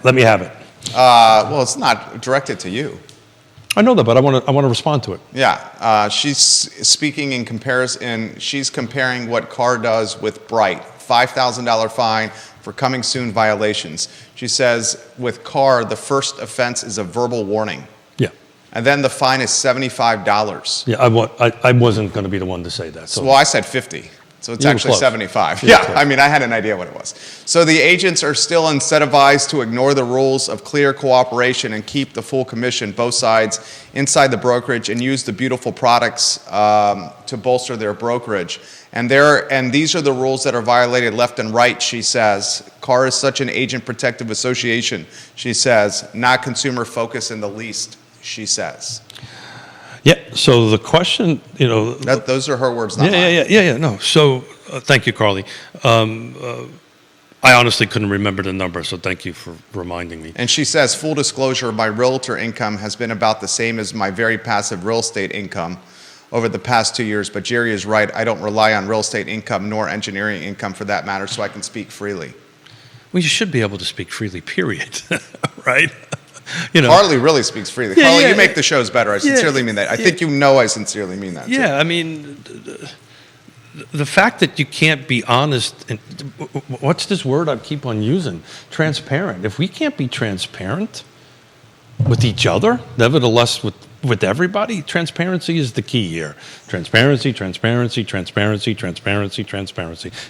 let me have it. Well, it's not directed to you. I know that, but I want to respond to it. Yeah. She's speaking in comparison. She's comparing what CAR does with Bright. $5,000 fine for coming soon violations. She says with CAR, the first offense is a verbal warning. Yeah. And then the fine is $75. Yeah, I wasn't going to be the one to say that. So. Well, I said 50. So it's actually close. 75. You were Yeah, close. I mean, I had an idea what it was. So the agents are still incentivized to ignore the rules of clear cooperation and keep the full commission, both sides, inside the brokerage and use the beautiful products to bolster their brokerage. And these are the rules that are violated left and right, she says. CAR is such an agent protective association, she says, not consumer focused in the least, she says. Yeah. So the question, Those are her words, not mine. Yeah. No. So thank you, Carly. I honestly couldn't remember the number, so thank you for reminding me. And she says, full disclosure, my realtor income has been about the same as my very passive real estate income over the past 2 years. But Jerry is right. I don't rely on real estate income nor engineering income for that matter, so I can speak freely. Well, you should be able to speak freely, period. Right? Carly really speaks freely. Yeah, Carly, yeah, you make the shows better. I sincerely mean that. I think I sincerely mean that. Yeah, too. I mean, the fact that you can't be honest, and what's this word I keep on using? Transparent. If we can't be transparent with each other, nevertheless with everybody, transparency is the key here. Transparency. It's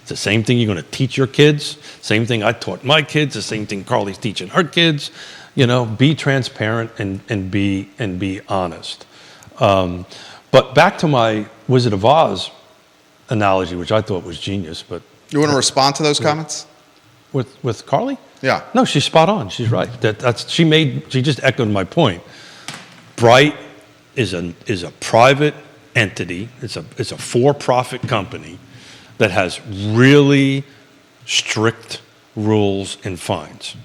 the same thing you're going to teach your kids, same thing I taught my kids, the same thing Carly's teaching her kids. Be transparent and be honest. But back to my Wizard of Oz analogy, which I thought was genius. But You want to respond to those comments? with Carly? Yeah. No, she's spot on. She's right. She just echoed my point. Bright is a private entity. It's a for-profit company that has really strict rules and fines.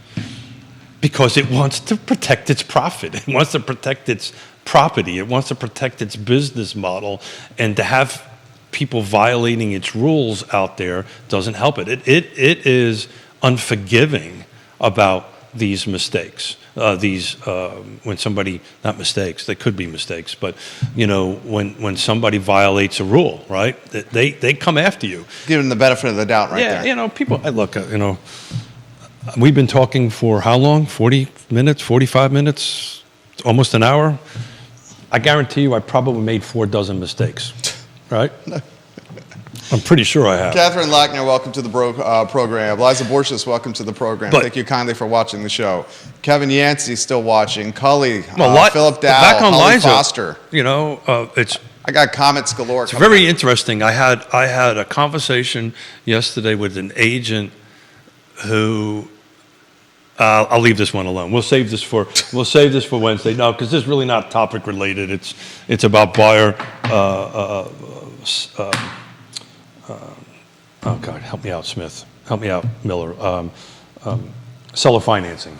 Because it wants to protect its profit. It wants to protect its property. It wants to protect its business model. And to have people violating its rules out there doesn't help it. It is unforgiving about these mistakes. When somebody, not mistakes, they could be mistakes, but when somebody violates a rule, right? They come after you. Give them the benefit of the doubt, right there. Yeah, people. Look, we've been talking for how long? 40 minutes, 45 minutes, almost an hour. I guarantee you, I probably made 4 dozen mistakes, right? I'm pretty sure I have. Catherine Lackner, welcome to the program. Liza Borges, welcome to the program. Thank you kindly for watching the show. Kevin Yancey still watching. Cully, Philip Dow, back on Holly Liza, Foster. It's. I got comments galore. It's very interesting. I had a conversation yesterday with an agent who. I'll leave this one alone. We'll save this for Wednesday. No, because this is really not topic related. It's about buyer. Oh God, help me out, Smith. Help me out, Miller. Seller financing.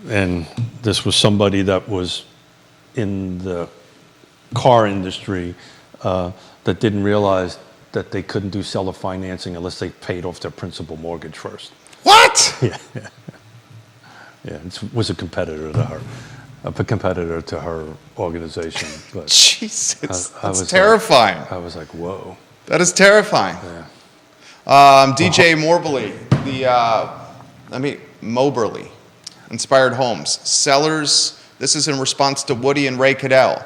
And this was somebody that was in the car industry that didn't realize that they couldn't do seller financing unless they paid off their principal mortgage first. What? Yeah, it was a competitor to her organization. But Jesus, that's terrifying. I was like, whoa. That is terrifying. Yeah. DJ Moberly, Inspired Homes. Sellers, this is in response to Woody and Ray Cadell.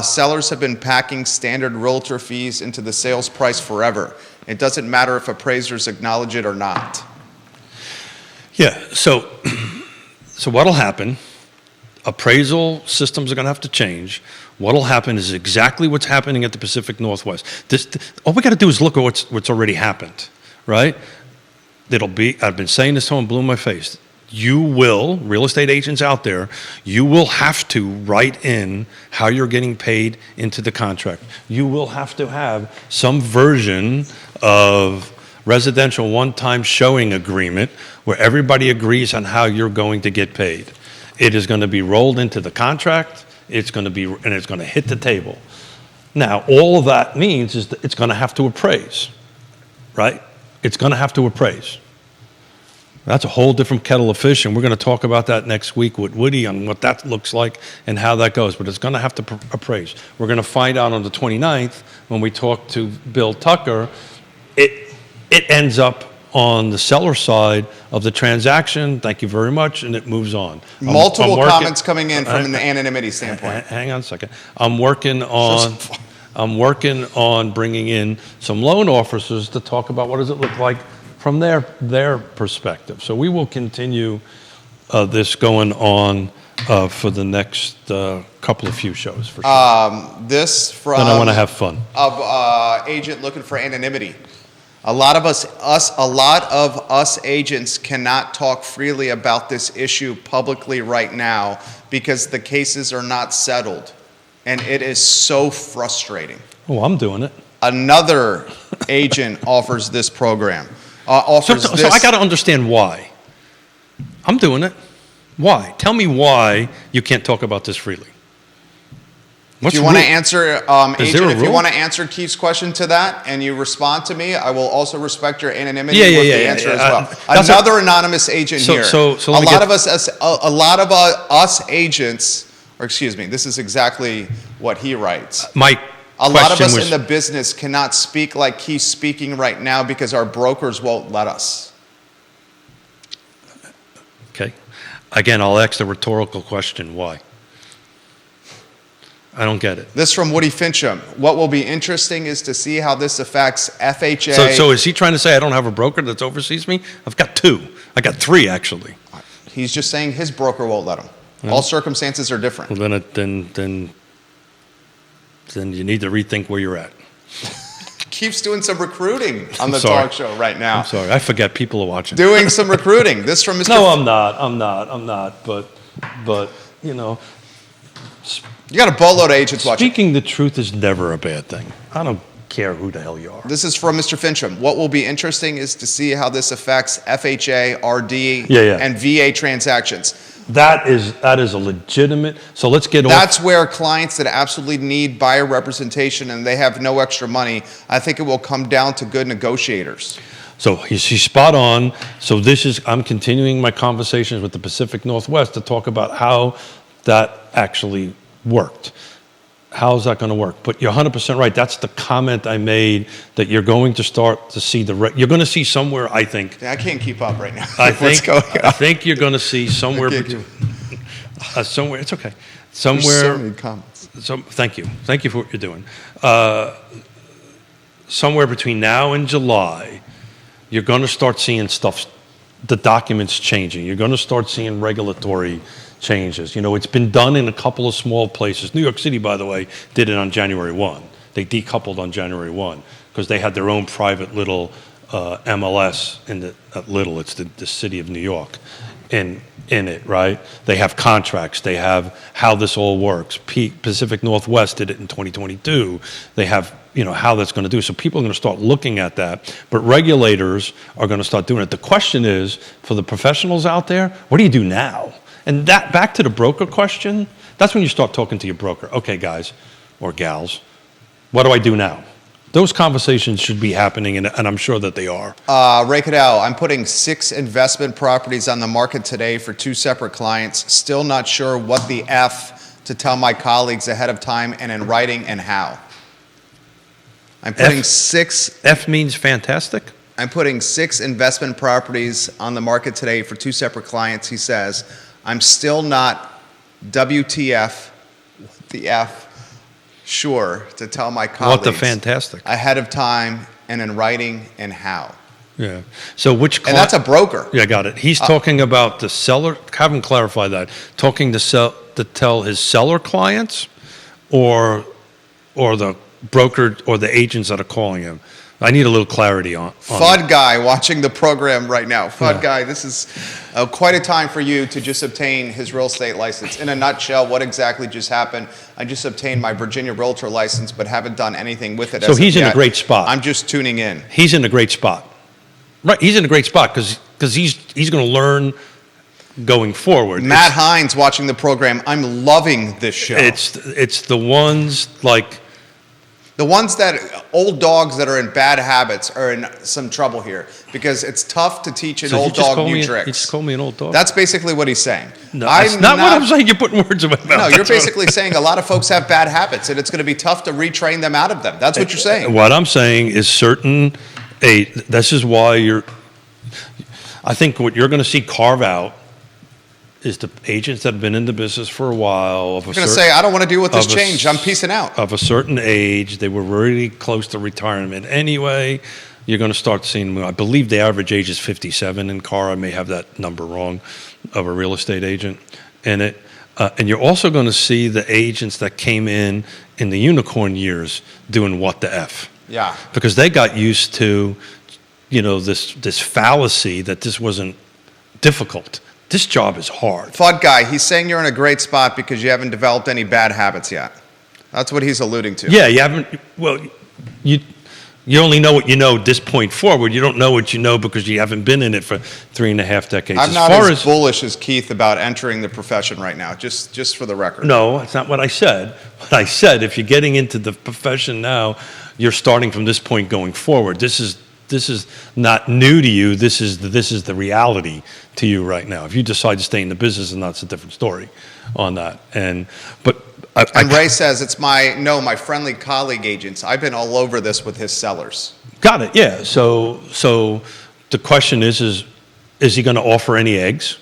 Sellers have been packing standard realtor fees into the sales price forever. It doesn't matter if appraisers acknowledge it or not. Yeah, so what'll happen, appraisal systems are going to have to change. What'll happen is exactly what's happening at the Pacific Northwest. All we got to do is look at what's already happened, right? I've been saying this till I'm blue in my face. Real estate agents out there, you will have to write in how you're getting paid into the contract. You will have to have some version of residential one-time showing agreement where everybody agrees on how you're going to get paid. It is going to be rolled into the contract. It's going to hit the table. Now, all of that means is that it's going to have to appraise, right? It's going to have to appraise. That's a whole different kettle of fish, and we're going to talk about that next week with Woody on what that looks like and how that goes. But it's going to have to appraise. We're going to find out on the 29th when we talk to Bill Tucker. It ends up on the seller side of the transaction. Thank you very much, and it moves on. Multiple comments coming in from an anonymity standpoint. Hang on a second. I'm working on bringing in some loan officers to talk about what does it look like from their perspective. So we will continue this going on for the next couple of few shows for sure. This from and I want to have fun. Agent looking for anonymity. A lot of us agents cannot talk freely about this issue publicly right now because the cases are not settled, and it is so frustrating. Oh, I'm doing it. Another agent offers this program. So I got to understand why. I'm doing it. Why? Tell me why you can't talk about this freely. If you want to answer, agent, if you want to answer Keith's question to that and you respond to me, I will also respect your anonymity with the answer as well. Another anonymous agent here. A lot of us agents, or excuse me, this is exactly what he writes. A lot of us in the business cannot speak like Keith's speaking right now because our brokers won't let us. Okay. Again, I'll ask the rhetorical question, why? I don't get it. This from Woody Fincham. What will be interesting is to see how this affects FHA. So is he trying to say I don't have a broker that oversees me? I've got 2. I got 3, actually. He's just saying his broker won't let him. Well, all circumstances are different. Well, then you need to rethink where you're at. Keeps doing some recruiting on the talk show right now. I'm sorry. I forget people are watching. Doing some recruiting. This from Mr. No, I'm not. But you know. You got a boatload of agents watching. Speaking the truth is never a bad thing. I don't care who the hell you are. This is from Mr. Fincham. What will be interesting is to see how this affects FHA, RD, and VA transactions. That is a legitimate. So let's get That's where clients that absolutely need buyer representation and they have no extra money, I think it will come down to good negotiators. So he's spot on. So I'm continuing my conversations with the Pacific Northwest to talk about how that actually worked. How's that going to work? But you're 100% right. That's the comment I made, that you're going to start to see you're going to see somewhere, I think. I can't keep up right now. I think you're going to see somewhere between. Somewhere, it's okay. Somewhere. There's so many comments. Thank you. Thank you for what you're doing. Somewhere between now and July, you're going to start seeing stuff, the documents changing. You're going to start seeing regulatory changes. It's been done in a couple of small places. New York City, by the way, did it on January 1. They decoupled on January 1 because they had their own private little MLS it's the city of New York in it, right? They have contracts. They have how this all works. Pacific Northwest did it in 2022. They have, how that's going to do. So people are going to start looking at that, but regulators are going to start doing it. The question is, for the professionals out there, what do you do now? And that, back to the broker question, that's when you start talking to your broker. Okay, guys or gals, what do I do now? Those conversations should be happening, and I'm sure that they are. Ray Cadell, I'm putting 6 investment properties on the market today for 2 separate clients. Still not sure what the F to tell my colleagues ahead of time and in writing and how. I'm putting 6. F means fantastic? I'm putting 6 investment properties on the market today for 2 separate clients. He says, I'm still not WTF, the F, sure to tell my colleagues what the fantastic ahead of time and in writing and how. Yeah. So and that's a broker. Yeah, got it. He's talking about the seller. Have him clarify that. Talking to tell his seller clients, or the broker or the agents that are calling him. I need a little clarity on FUD guy watching the program right now. FUD guy, this is quite a time for you to just obtain his real estate license. In a nutshell, what exactly just happened? I just obtained my Virginia Realtor license, but haven't done anything with it. So he's in a great spot. I'm just tuning in. He's in a great spot. Right, he's in a great spot because he's going to learn going forward. Matt Hines watching the program. I'm loving this show. It's the ones like. The ones that, old dogs that are in bad habits are in some trouble here, because it's tough to teach an old dog new tricks. You just called me an old dog? That's basically what he's saying. No, that's not what I'm saying. You're putting words in my mouth. No, you're basically saying a lot of folks have bad habits, and it's going to be tough to retrain them out of them. That's what you're saying. What I'm saying is this is why I think what you're going to see carve out is the agents that have been in the business for a while. I'm going to say, I don't want to deal with this change. I'm peacing out. Of a certain age. They were really close to retirement anyway. You're going to start seeing them. I believe the average age is 57 in car. I may have that number wrong, of a real estate agent in it. And you're also going to see the agents that came in the unicorn years doing what the F. Yeah. Because they got used to, this fallacy that this wasn't difficult. This job is hard. FUD guy, he's saying you're in a great spot because you haven't developed any bad habits yet. That's what he's alluding to. Yeah, you haven't. Well, you only know what you know at this point forward. You don't know what you know because you haven't been in it for 3.5 decades. I'm not as bullish as Keith about entering the profession right now, just for the record. No, that's not what I said. What I said, if you're getting into the profession now, you're starting from this point going forward. This is not new to you. This is the reality to you right now. If you decide to stay in the business, and that's a different story on that. And Ray says it's my friendly colleague agents. I've been all over this with his sellers. Got it. Yeah. So the question is he going to offer any eggs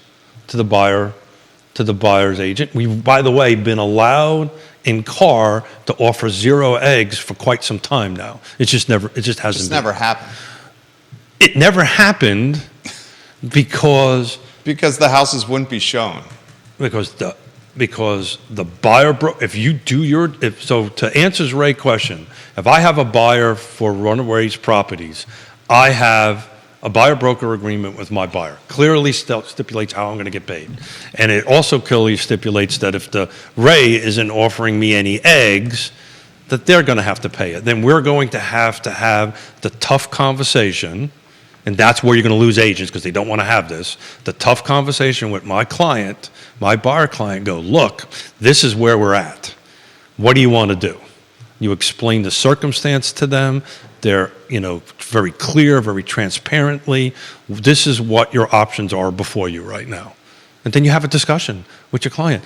to the buyer's agent? We've, by the way, been allowed in car to offer 0 eggs for quite some time now. It just hasn't. It's never happened. It never happened because the houses wouldn't be shown. Because the buyer so to answer Ray's question, if I have a buyer for Runaway's properties, I have a buyer broker agreement with my buyer. Clearly stipulates how I'm going to get paid. And it also clearly stipulates that if the Ray isn't offering me any eggs, that they're going to have to pay it. Then we're going to have the tough conversation, and that's where you're going to lose agents because they don't want to have this. The tough conversation with my client, my buyer client, go, look, this is where we're at. What do you want to do? You explain the circumstance to them, They're, very clear, very transparently. This is what your options are before you right now. And then you have a discussion with your client.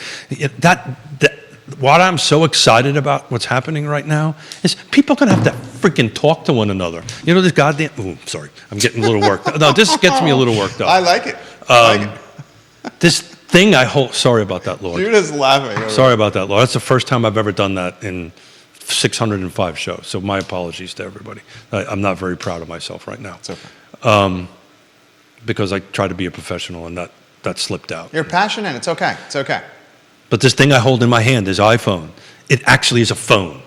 What I'm so excited about what's happening right now is people are going to have to freaking talk to one another. This goddamn... Ooh, sorry. I'm getting a little worked up. No, this gets me a little worked up. I like it. This thing I hold... Sorry about that, Lord. Judah's laughing. Sorry about that, Lord. That's the first time I've ever done that in 605 shows. So my apologies to everybody. I'm not very proud of myself right now. It's okay. Because I try to be a professional and that slipped out. You're passionate. It's okay. It's okay. But this thing I hold in my hand, this iPhone, it actually is a phone.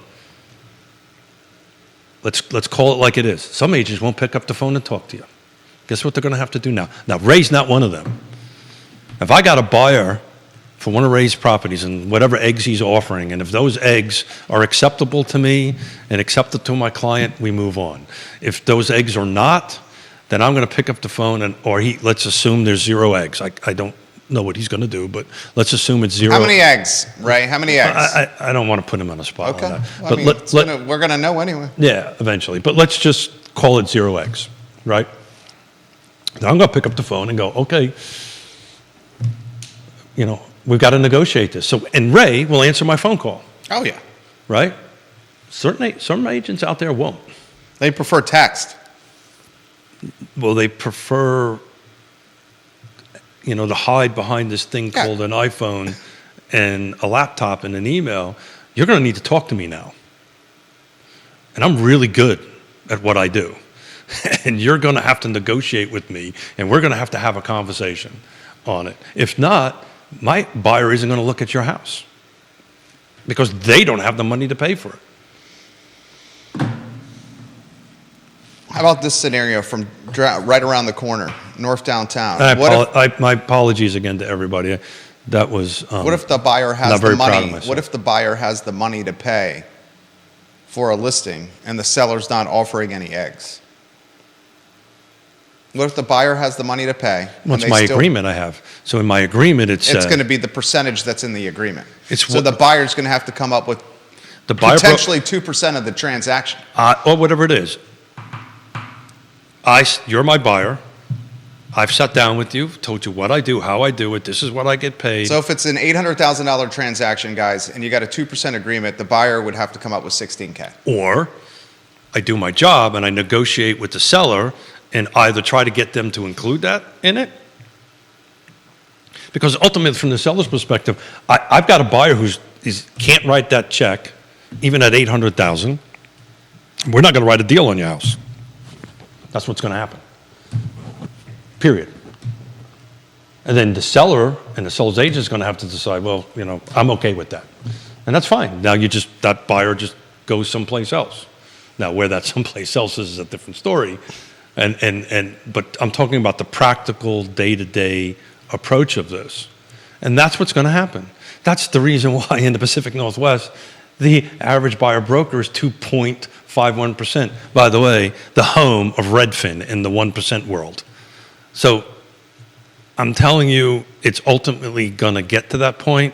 Let's call it like it is. Some agents won't pick up the phone and talk to you. Guess what they're going to have to do now? Now, Ray's not one of them. If I got a buyer for one of Ray's properties and whatever eggs he's offering, and if those eggs are acceptable to me and acceptable to my client, we move on. If those eggs are not, then I'm going to pick up the phone let's assume there's 0 eggs. I don't know what he's going to do, but let's assume it's 0. How many eggs, Ray? How many eggs? I don't want to put him on the spot Okay. on that. Well, but we're going to know anyway. Yeah, eventually. But let's just call it 0 eggs, right? Now I'm going to pick up the phone and go, okay, we've got to negotiate this. And Ray will answer my phone call. Oh, yeah. Right? Some agents out there won't. They prefer text. Well, they prefer, to hide behind this thing called an iPhone and a laptop and an email. You're going to need to talk to me now. And I'm really good at what I do. And you're going to have to negotiate with me, and we're going to have a conversation on it. If not, my buyer isn't going to look at your house because they don't have the money to pay for it. How about this scenario from right around the corner, North Downtown? My apologies again to everybody. That was what if the buyer has not the very proud of money? myself. What if the buyer has the money to pay for a listing and the seller's not offering any eggs? What if the buyer has the money to pay? What's my agreement I have? So in my agreement, it's going to be the percentage that's in the agreement. So the buyer's going to have to come up with potentially 2% of the transaction. Or whatever it is. You're my buyer. I've sat down with you, told you what I do, how I do it. This is what I get paid. So if it's an $800,000 transaction, guys, and you got a 2% agreement, the buyer would have to come up with $16K. Or I do my job and I negotiate with the seller and either try to get them to include that in it. Because ultimately, from the seller's perspective, I've got a buyer who can't write that check, even at $800,000. We're not going to write a deal on your house. That's what's going to happen. Period. And then the seller and the seller's agent is going to have to decide, well, I'm okay with that. And that's fine. Now that buyer just goes someplace else. Now, where that someplace else is a different story. But I'm talking about the practical day-to-day approach of this. And that's what's going to happen. That's the reason why in the Pacific Northwest, the average buyer broker is 2.51%. By the way, the home of Redfin in the 1% world. So I'm telling you, it's ultimately going to get to that point.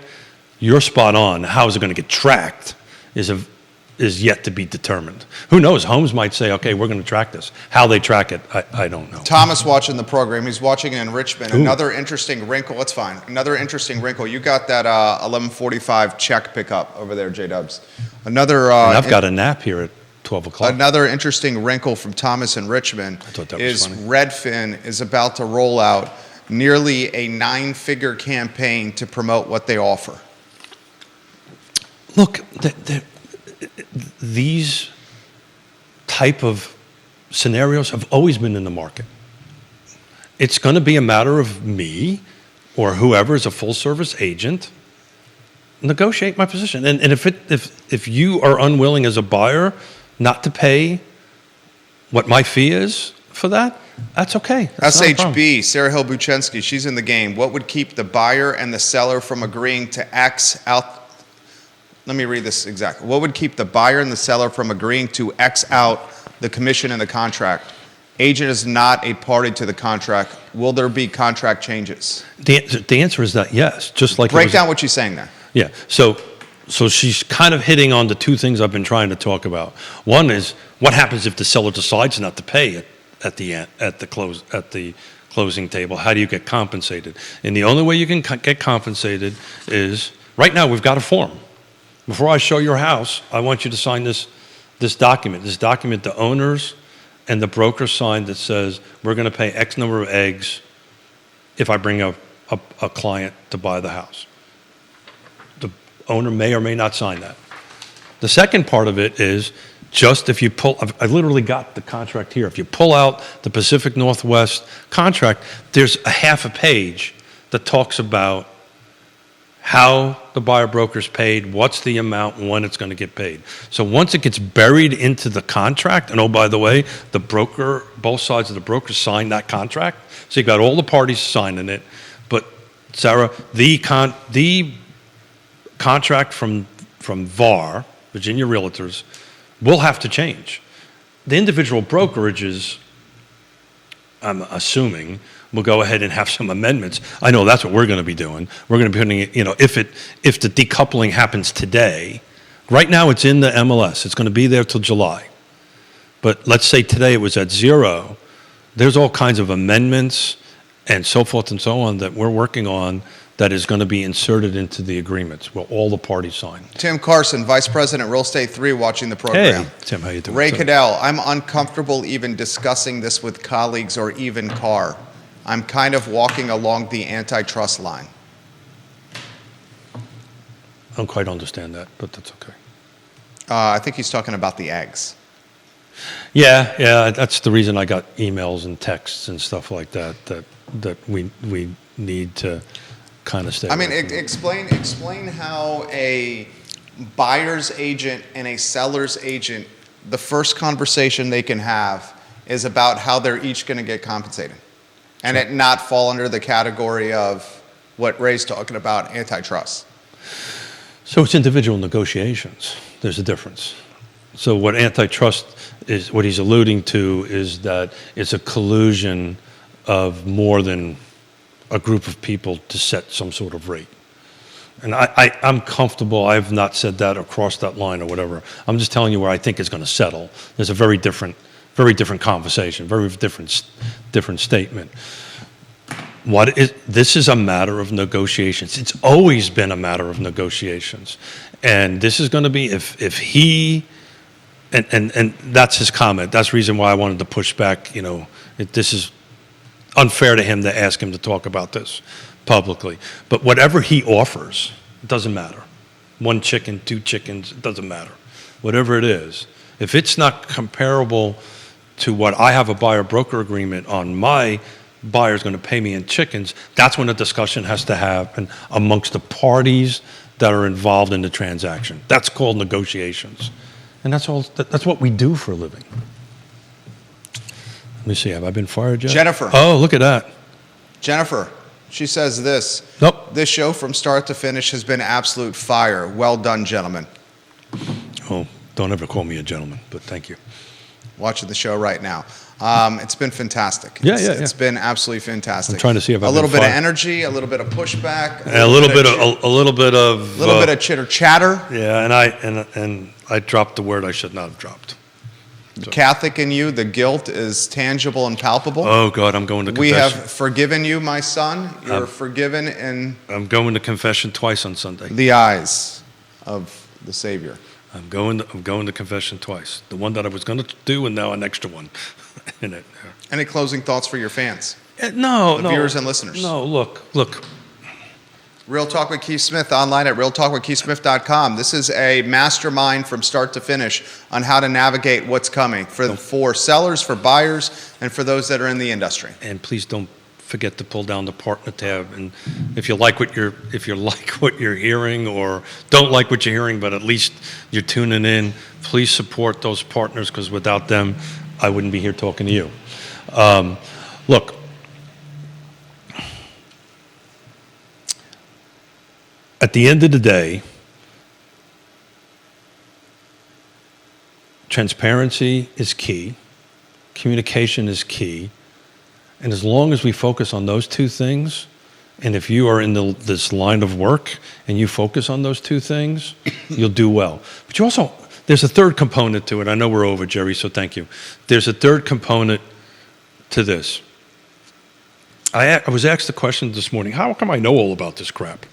You're spot on. How is it going to get tracked is yet to be determined. Who knows? Homes might say, okay, we're going to track this. How they track it, I don't know. Thomas watching the program. He's watching it in Richmond. Ooh. Another interesting wrinkle. It's fine. Another interesting wrinkle. You got that 11:45 check pickup over there, J-Dubs. And I've got a nap here at 12 o'clock. Another interesting wrinkle from Thomas in Richmond is Redfin is about to roll out nearly a 9-figure campaign to promote what they offer. Look, these type of scenarios have always been in the market. It's going to be a matter of me or whoever is a full-service agent negotiate my position. And if you are unwilling as a buyer not to pay what my fee is for that, that's okay. That's SHB, Sarah Hill Buchensky, she's in the game. What would keep the buyer and the seller from agreeing to X out? Let me read this exactly. What would keep the buyer and the seller from agreeing to X out the commission in the contract? Agent is not a party to the contract. Will there be contract changes? The answer is that yes. Just like break down what you're saying there. Yeah. So So she's kind of hitting on the two things I've been trying to talk about. One is what happens if the seller decides not to pay at the closing table? How do you get compensated? And the only way you can get compensated is, right now we've got a form. Before I show your house, I want you to sign this document. This document, the owners and the broker signed, that says we're going to pay X number of eggs if I bring a client to buy the house. The owner may or may not sign that. The second part of it is, just if you pull, I literally got the contract here. If you pull out the Pacific Northwest contract, there's a half a page that talks about how the buyer broker's paid, what's the amount, and when it's going to get paid. So once it gets buried into the contract, and oh, by the way, the broker, both sides of the broker sign that contract. So you've got all the parties signing it. But Sarah, the contract from VAR, Virginia Realtors, will have to change. The individual brokerages, I'm assuming, will go ahead and have some amendments. I know that's what we're going to be doing. We're going to be putting it, if the decoupling happens today, right now it's in the MLS. It's going to be there till July. But let's say today it was at 0. There's all kinds of amendments and so forth and so on that we're working on that is going to be inserted into the agreements where all the parties sign. Tim Carson, Vice President, Real Estate 3, watching the program. Hey, Tim, how you doing? Ray Cadell, I'm uncomfortable even discussing this with colleagues or even Carr. I'm kind of walking along the antitrust line. I don't quite understand that, but that's okay. I think he's talking about the eggs. Yeah, that's the reason I got emails and texts and stuff like that we need to kind of stay. I mean, explain how a buyer's agent and a seller's agent, the first conversation they can have is about how they're each going to get compensated, and it not fall under the category of what Ray's talking about, antitrust. So it's individual negotiations. There's a difference. So what antitrust is, what he's alluding to is that it's a collusion of more than a group of people to set some sort of rate. And I'm comfortable. I've not said that or crossed that line or whatever. I'm just telling you where I think it's going to settle. There's a very different conversation, very different statement. This is a matter of negotiations. It's always been a matter of negotiations. And this is going to be, if he, and that's his comment. That's the reason why I wanted to push back. This is unfair to him to ask him to talk about this publicly. But whatever he offers, it doesn't matter. 1 chicken, 2 chickens, it doesn't matter. Whatever it is, if it's not comparable to what I have a buyer-broker agreement on, my buyer's going to pay me in chickens, that's when a discussion has to happen amongst the parties that are involved in the transaction. That's called negotiations. And that's what we do for a living. Let me see, have I been fired yet? Jennifer. Oh, look at that. Jennifer, she says this. Nope. This show from start to finish has been absolute fire. Well done, gentlemen. Oh, don't ever call me a gentleman, but thank you. Watching the show right now. It's been fantastic. Yeah. It's been absolutely fantastic. I'm trying to see if a little bit of energy, a little bit of pushback, a little bit of chitter chatter. Yeah, and I dropped the word I should not have dropped. So. Catholic in you, the guilt is tangible and palpable. Oh God, I'm going to confession. We have forgiven you, my son. You're forgiven in. I'm going to confession twice on Sunday. The eyes of the Savior. I'm going to confession twice. The one that I was going to do, and now an extra one in it. Any closing thoughts for your fans? No. Viewers and listeners. No, look. Real Talk with Keith Smith online at realtalkwithkeithsmith.com. This is a mastermind from start to finish on how to navigate what's coming for sellers, for buyers, and for those that are in the industry. And please don't forget to pull down the partner tab. And if you like what you're hearing, or don't like what you're hearing, but at least you're tuning in, please support those partners, because without them, I wouldn't be here talking to you. Look. At the end of the day, transparency is key, communication is key, and as long as we focus on those two things, And if you are in this line of work and you focus on those two things, you'll do well. But you also, there's a third component to it. I know we're over, Jerry, so thank you. There's a third component to this. I was asked the question this morning, how come I know all about this crap?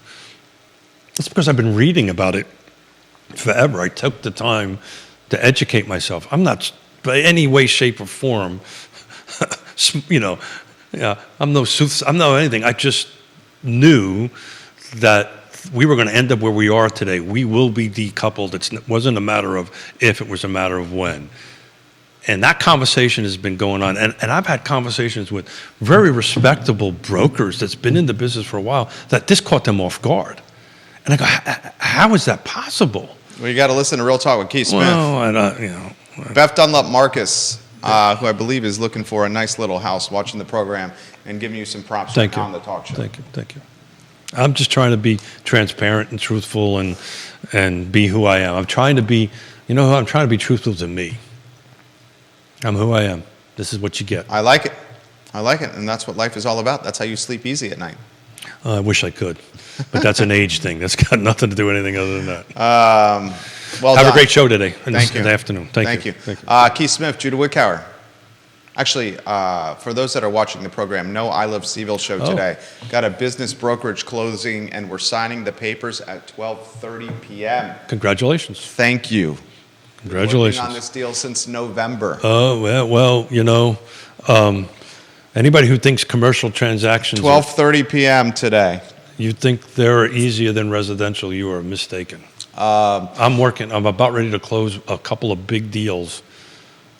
It's because I've been reading about it forever. I took the time to educate myself. I'm not, by any way, shape, or form, I'm no soothsayer, I'm no anything. I just knew that we were going to end up where we are today. We will be decoupled. It wasn't a matter of if, it was a matter of when. And that conversation has been going on. And I've had conversations with very respectable brokers that's been in the business for a while that this caught them off guard. And I go, how is that possible? Well, you got to listen to Real Talk with Keith Smith. Well, Beth Dunlop Marcus, who I believe is looking for a nice little house, watching the program and giving you some props on the talk show. Thank you. I'm just trying to be transparent and truthful and be who I am. I'm trying to be, I'm trying to be truthful to me. I'm who I am. This is what you get. I like it. And that's what life is all about. That's how you sleep easy at night. I wish I could, but that's an age thing. That's got nothing to do with anything other than that. Well Have done. a great show today. Thank you. In the afternoon. Thank you. Keith Smith, Judah Wickauer. Actually, for those that are watching the program, no I Love CVille show today. Got a business brokerage closing, and we're signing the papers at 12:30 p.m. Congratulations. Thank you. Congratulations. Working on this deal since November. Oh, well, anybody who thinks commercial transactions 12:30 p.m. today. You think they're easier than residential, you are mistaken. I'm about ready to close a couple of big deals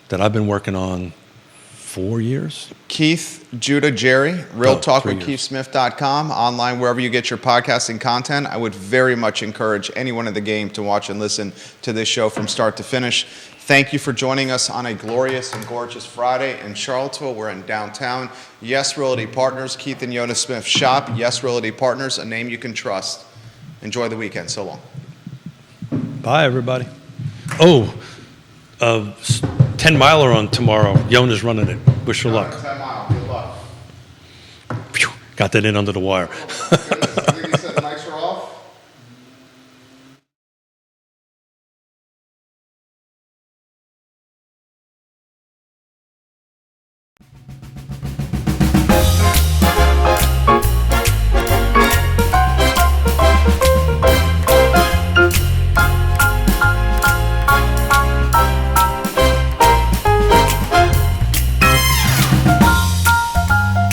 that I've been working on 4 years. Keith, Judah, Jerry, realtalkwithkeithsmith.com, online wherever you get your podcasting content. I would very much encourage anyone in the game to watch and listen to this show from start to finish. Thank you for joining us on a glorious and gorgeous Friday in Charlottesville. We're in downtown. Yes Realty Partners, Keith and Yonna Smith shop. Yes Realty Partners, a name you can trust. Enjoy the weekend. So long. Bye, everybody. 10-miler on tomorrow. Yonna's running it. Wish her luck. 10 mile. Good luck. Got that in under the wire.